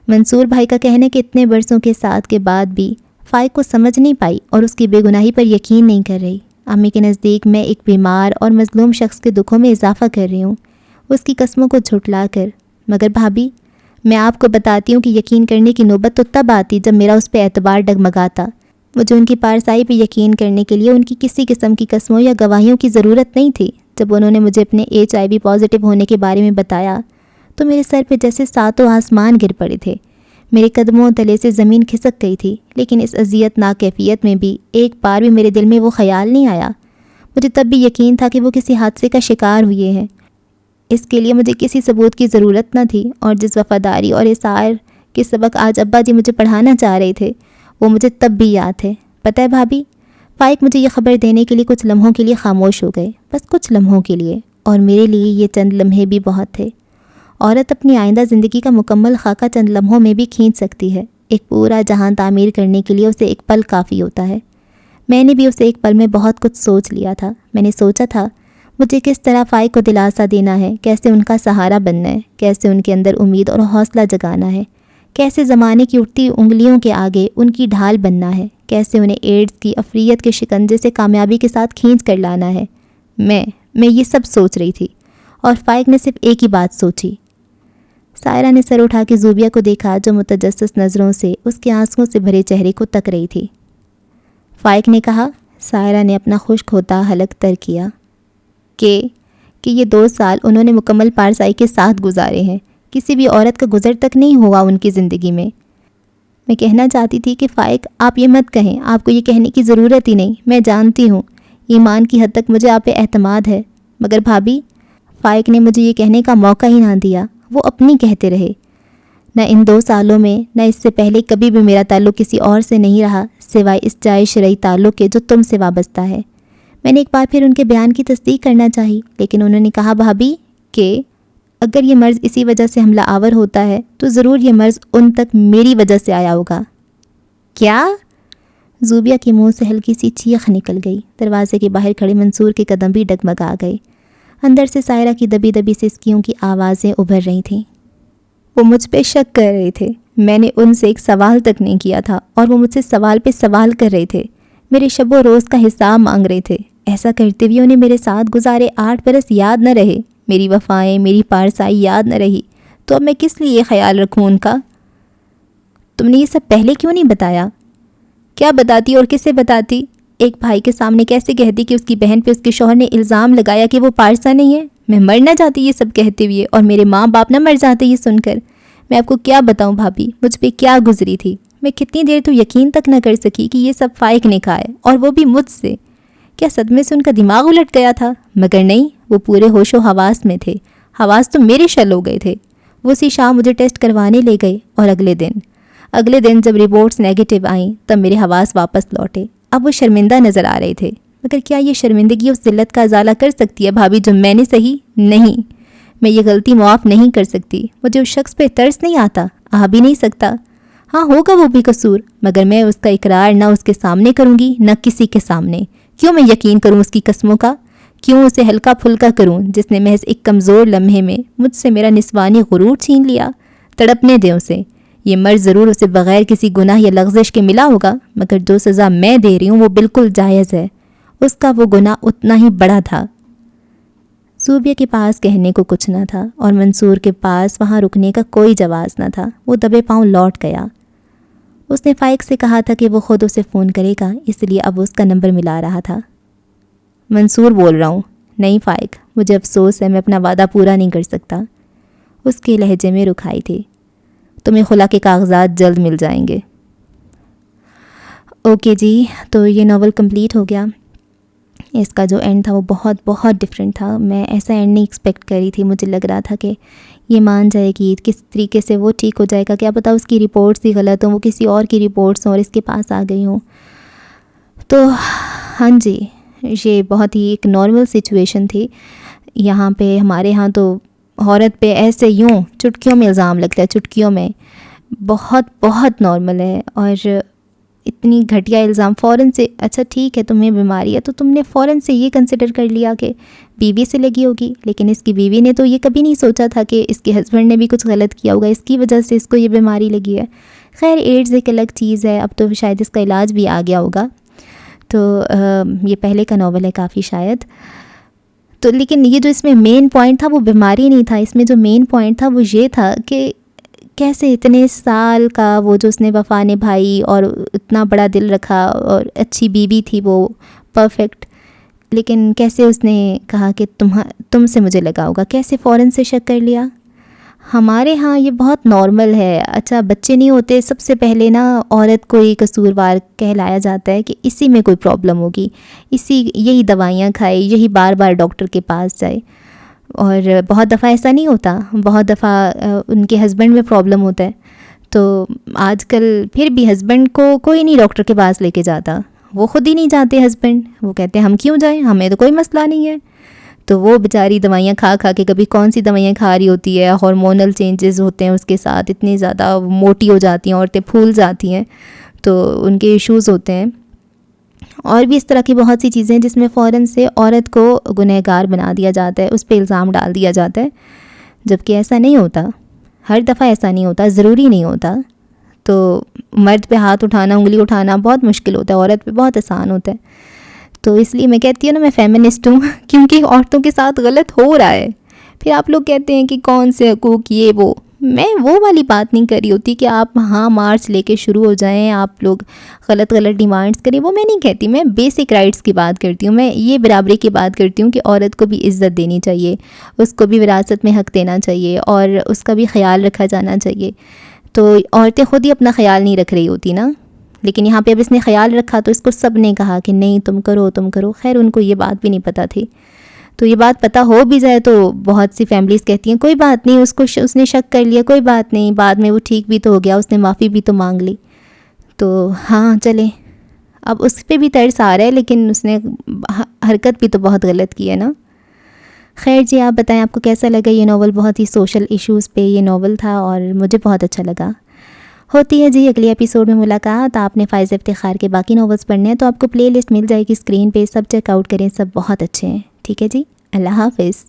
منصور بھائی کا کہنا ہے کہ اتنے برسوں کے ساتھ کے بعد بھی فائق کو سمجھ نہیں پائی اور اس کی بے گناہی پر یقین نہیں کر رہی۔ امی کے نزدیک میں ایک بیمار اور مظلوم شخص کے دکھوں میں اضافہ کر رہی ہوں، اس کی قسموں کو جھٹلا کر۔ مگر بھابھی، میں آپ کو بتاتی ہوں کہ یقین کرنے کی نوبت تو تب آتی جب میرا اس پہ اعتبار ڈگمگاتا، مجھے ان کی پارسائی پہ یقین کرنے کے لیے ان کی کسی قسم کی قسموں یا گواہیوں کی ضرورت نہیں تھی۔ جب انہوں نے مجھے اپنے HIV پازیٹیو ہونے کے بارے میں بتایا تو میرے سر پہ جیسے ساتوں آسمان گر پڑے تھے۔ میرے قدموں تلے سے زمین کھسک گئی تھی، لیکن اس اذیت ناک کیفیت میں بھی ایک بار بھی میرے دل میں وہ خیال نہیں آیا۔ مجھے تب بھی یقین تھا کہ وہ کسی حادثے کا شکار ہوئے ہیں۔ اس کے لیے مجھے کسی ثبوت کی ضرورت نہ تھی، اور جس وفاداری اور اثار کے سبق آج ابا جی مجھے پڑھانا چاہ رہے تھے وہ مجھے تب بھی یاد ہے۔ پتہ ہے بھابھی، فائق مجھے یہ خبر دینے کے لیے کچھ لمحوں کے لیے خاموش ہو گئے، بس کچھ لمحوں کے لیے، اور میرے لیے یہ چند لمحے بھی بہت تھے۔ عورت اپنی آئندہ زندگی کا مکمل خاکہ چند لمحوں میں بھی کھینچ سکتی ہے، ایک پورا جہان تعمیر کرنے کے لیے اسے ایک پل کافی ہوتا ہے۔ میں نے بھی اسے ایک پل میں بہت کچھ سوچ لیا تھا۔ میں نے سوچا تھا مجھے کس طرح فائق کو دلاسا دینا ہے، کیسے ان کا سہارا بننا ہے، کیسے ان کے اندر امید اور حوصلہ جگانا ہے، کیسے زمانے کی اٹھتی انگلیوں کے آگے ان کی ڈھال بننا ہے، کیسے انہیں ایڈز کی افریت کے شکنجے سے کامیابی کے ساتھ کھینچ کر لانا ہے۔ میں یہ سب سوچ رہی تھی، اور فائق نے صرف ایک ہی بات سوچی۔ سائرہ نے سر اٹھا کے زوبیہ کو دیکھا جو متجسس نظروں سے اس کے آنسوؤں سے بھرے چہرے کو تک رہی تھی۔ فائق نے کہا، سائرہ نے اپنا خشک ہوتا حلق تر کیا، کہ یہ 2 سال انہوں نے مکمل پارسائی کے ساتھ گزارے ہیں، کسی بھی عورت کا گزر تک نہیں ہوا ان کی زندگی میں۔ میں کہنا چاہتی تھی کہ فائق آپ یہ مت کہیں، آپ کو یہ کہنے کی ضرورت ہی نہیں، میں جانتی ہوں ایمان کی حد تک مجھے آپ پہ اعتماد ہے، مگر بھابھی فائق نے مجھے یہ کہنے کا موقع ہی نہ دیا، وہ اپنی کہتے رہے۔ نہ ان 2 سالوں میں نہ اس سے پہلے کبھی بھی میرا تعلق کسی اور سے نہیں رہا سوائے اس جائز شرعی تعلق کے جو تم سے وابستہ ہے۔ میں نے ایک بار پھر ان کے بیان کی تصدیق کرنا چاہی، لیکن انہوں نے کہا بھابھی کہ اگر یہ مرض اسی وجہ سے حملہ آور ہوتا ہے تو ضرور یہ مرض ان تک میری وجہ سے آیا ہوگا۔ کیا؟ زوبیہ کے منہ سے ہلکی سی چیخ نکل گئی۔ دروازے کے باہر کھڑے منصور کے قدم بھی ڈگمگا گئے۔ اندر سے سائرہ کی دبی دبی سسکیوں کی آوازیں ابھر رہی تھیں۔ وہ مجھ پہ شک کر رہے تھے، میں نے ان سے ایک سوال تک نہیں کیا تھا، اور وہ مجھ سے سوال پہ سوال کر رہے تھے، میرے شب و روز کا حساب مانگ رہے تھے۔ ایسا کرتے ہوئے انہیں میرے ساتھ گزارے 8 برس یاد نہ رہے، میری وفائیں، میری پارسائی یاد نہ رہی، تو اب میں کس لیے یہ خیال رکھوں ان کا؟ تم نے یہ سب پہلے کیوں نہیں بتایا؟ کیا بتاتی اور کسے بتاتی؟ ایک بھائی کے سامنے کیسے کہتی کہ اس کی بہن پہ اس کے شوہر نے الزام لگایا کہ وہ پارسا نہیں ہے؟ میں مر نہ جاتی یہ سب کہتے ہوئے، اور میرے ماں باپ نہ مر جاتے یہ سن کر؟ میں آپ کو کیا بتاؤں بھابھی، مجھ پہ کیا گزری تھی؟ میں کتنی دیر تو یقین تک نہ کر سکی کہ یہ سب فائق نے کھا ہے، اور وہ بھی مجھ سے۔ کیا صدمے سے ان کا دماغ الٹ گیا تھا؟ مگر نہیں، وہ پورے ہوش و حواس میں تھے۔ حواس تو میرے شل ہو گئے تھے۔ وہ اسی شام مجھے ٹیسٹ کروانے لے گئے، اور اگلے دن جب رپورٹس نیگیٹو آئیں تب میرے حواس واپس لوٹے۔ اب وہ شرمندہ نظر آ رہے تھے، مگر کیا یہ شرمندگی اس ذلت کا ازالہ کر سکتی ہے بھابھی جو میں نے سہی؟ نہیں، میں یہ غلطی معاف نہیں کر سکتی۔ مجھے اس شخص پہ ترس نہیں آتا، آ بھی نہیں سکتا۔ ہاں ہوگا وہ بھی قصور، مگر میں اس کا اقرار نہ اس کے سامنے کروں گی نہ کسی کے سامنے۔ کیوں میں یقین کروں اس کی قسموں کا؟ کیوں اسے ہلکا پھلکا کروں جس نے محض ایک کمزور لمحے میں مجھ سے میرا نسوانی غرور چھین لیا؟ تڑپنے دیں اسے، یہ مرض ضرور اسے بغیر کسی گناہ یا لغزش کے ملا ہوگا، مگر جو سزا میں دے رہی ہوں وہ بالکل جائز ہے۔ اس کا وہ گناہ اتنا ہی بڑا تھا۔ زوبیہ کے پاس کہنے کو کچھ نہ تھا، اور منصور کے پاس وہاں رکنے کا کوئی جواز نہ تھا۔ وہ دبے پاؤں لوٹ گیا۔ اس نے فائق سے کہا تھا کہ وہ خود اسے فون کرے گا، اس لیے اب اس کا نمبر ملا رہا تھا۔ منصور بول رہا ہوں۔ نہیں فائق، مجھے افسوس ہے، میں اپنا وعدہ پورا نہیں کر سکتا۔ اس کے لہجے میں رکھائی تھی۔ تمہیں خلا کے کاغذات جلد مل جائیں گے۔ اوکے جی، تو یہ ناول کمپلیٹ ہو گیا۔ اس کا جو اینڈ تھا وہ بہت بہت ڈفرینٹ تھا۔ میں ایسا اینڈ نہیں ایکسپیکٹ کری تھی۔ مجھے لگ رہا تھا کہ یہ مان جائے گی، کس طریقے سے وہ ٹھیک ہو جائے گا، کیا پتہ اس کی رپورٹس ہی غلط ہوں، وہ کسی اور کی رپورٹس ہوں اور اس کے پاس آ گئی ہوں۔ تو ہاں جی، یہ بہت ہی ایک نارمل سچویشن تھی۔ یہاں پہ ہمارے ہاں تو عورت پہ ایسے یوں چٹکیوں میں الزام لگتا ہے، چٹکیوں میں، بہت بہت نارمل ہے۔ اور اتنی گھٹیا الزام فوراً سے، اچھا ٹھیک ہے تمہیں بیماری ہے تو تم نے فوراً سے یہ کنسیڈر کر لیا کہ بیوی سے لگی ہوگی، لیکن اس کی بیوی نے تو یہ کبھی نہیں سوچا تھا کہ اس کے ہسبینڈ نے بھی کچھ غلط کیا ہوگا، اس کی وجہ سے اس کو یہ بیماری لگی ہے۔ خیر ایڈز ایک الگ چیز ہے، اب تو شاید اس کا علاج بھی آ گیا ہوگا۔ تو یہ پہلے کا ناول ہے کافی شاید تو، لیکن یہ جو اس میں مین پوائنٹ تھا وہ بیماری نہیں تھا، اس میں جو مین پوائنٹ تھا وہ یہ تھا کہ کیسے اتنے سال کا وہ جو اس نے وفا نبھائی اور اتنا بڑا دل رکھا اور اچھی بیوی تھی وہ پرفیکٹ، لیکن کیسے اس نے کہا کہ تم سے مجھے لگا ہوگا، کیسے فوراً سے شک کر لیا. ہمارے ہاں یہ بہت نارمل ہے. اچھا بچے نہیں ہوتے سب سے پہلے نا عورت کو ہی قصوروار کہلایا جاتا ہے کہ اسی میں کوئی پرابلم ہوگی، یہی دوائیاں کھائے، یہی بار بار ڈاکٹر کے پاس جائے. اور بہت دفعہ ایسا نہیں ہوتا، بہت دفعہ ان کے ہسبینڈ میں پرابلم ہوتا ہے. تو آج کل پھر بھی ہسبینڈ کو کوئی نہیں ڈاکٹر کے پاس لے کے جاتا، وہ خود ہی نہیں جاتے ہسبینڈ، وہ کہتے ہیں ہم کیوں جائیں، ہمیں تو کوئی مسئلہ نہیں ہے. تو وہ بیچاری دوائیاں کھا کھا کے کبھی کون سی دوائیاں کھا رہی ہوتی ہے، ہارمونل چینجز ہوتے ہیں اس کے ساتھ، اتنی زیادہ موٹی ہو جاتی ہیں عورتیں، پھول جاتی ہیں، تو ان کے ایشوز ہوتے ہیں. اور بھی اس طرح کی بہت سی چیزیں جس میں فوراً سے عورت کو گنہگار بنا دیا جاتا ہے، اس پہ الزام ڈال دیا جاتا ہے، جبکہ ایسا نہیں ہوتا. ہر دفعہ ایسا نہیں ہوتا، ضروری نہیں ہوتا. تو مرد پہ ہاتھ اٹھانا، انگلی اٹھانا بہت مشکل ہوتا ہے، عورت پہ بہت آسان ہوتا ہے. تو اس لیے میں کہتی ہوں نا میں فیمنسٹ ہوں کیونکہ عورتوں کے ساتھ غلط ہو رہا ہے. پھر آپ لوگ کہتے ہیں کہ کون سے حقوق یہ وہ، میں وہ والی بات نہیں کر رہی ہوتی کہ آپ ہاں مارچ لے کے شروع ہو جائیں، آپ لوگ غلط ڈیمانڈس کریں، وہ میں نہیں کہتی. میں بیسک رائٹس کی بات کرتی ہوں، میں یہ برابری کی بات کرتی ہوں کہ عورت کو بھی عزت دینی چاہیے، اس کو بھی وراثت میں حق دینا چاہیے اور اس کا بھی خیال رکھا جانا چاہیے. تو عورتیں خود ہی اپنا خیال نہیں رکھ رہی ہوتی نا، لیکن یہاں پہ اب اس نے خیال رکھا تو اس کو سب نے کہا کہ نہیں تم کرو. خیر ان کو یہ بات بھی نہیں پتہ تھی. تو یہ بات پتہ ہو بھی جائے تو بہت سی فیملیز کہتی ہیں کوئی بات نہیں، اس نے شک کر لیا، کوئی بات نہیں، بعد میں وہ ٹھیک بھی تو ہو گیا، اس نے معافی بھی تو مانگ لی. تو ہاں چلیں، اب اس پہ بھی ترس آ رہا ہے، لیکن اس نے حرکت بھی تو بہت غلط کی ہے نا. خیر جی، آپ بتائیں آپ کو کیسا لگا یہ ناول. بہت ہی سوشل ایشوز پہ یہ ناول تھا اور مجھے بہت اچھا لگا. ہوتی ہے جی اگلی ایپیسوڈ میں ملاقات. آپ نے فائز افتخار کے باقی ناولز پڑھنے ہیں تو آپ کو پلے لسٹ مل جائے گی اسکرین پہ، سب چیک آؤٹ کریں، سب بہت اچھے ہیں. ٹھیک ہے جی، اللہ حافظ.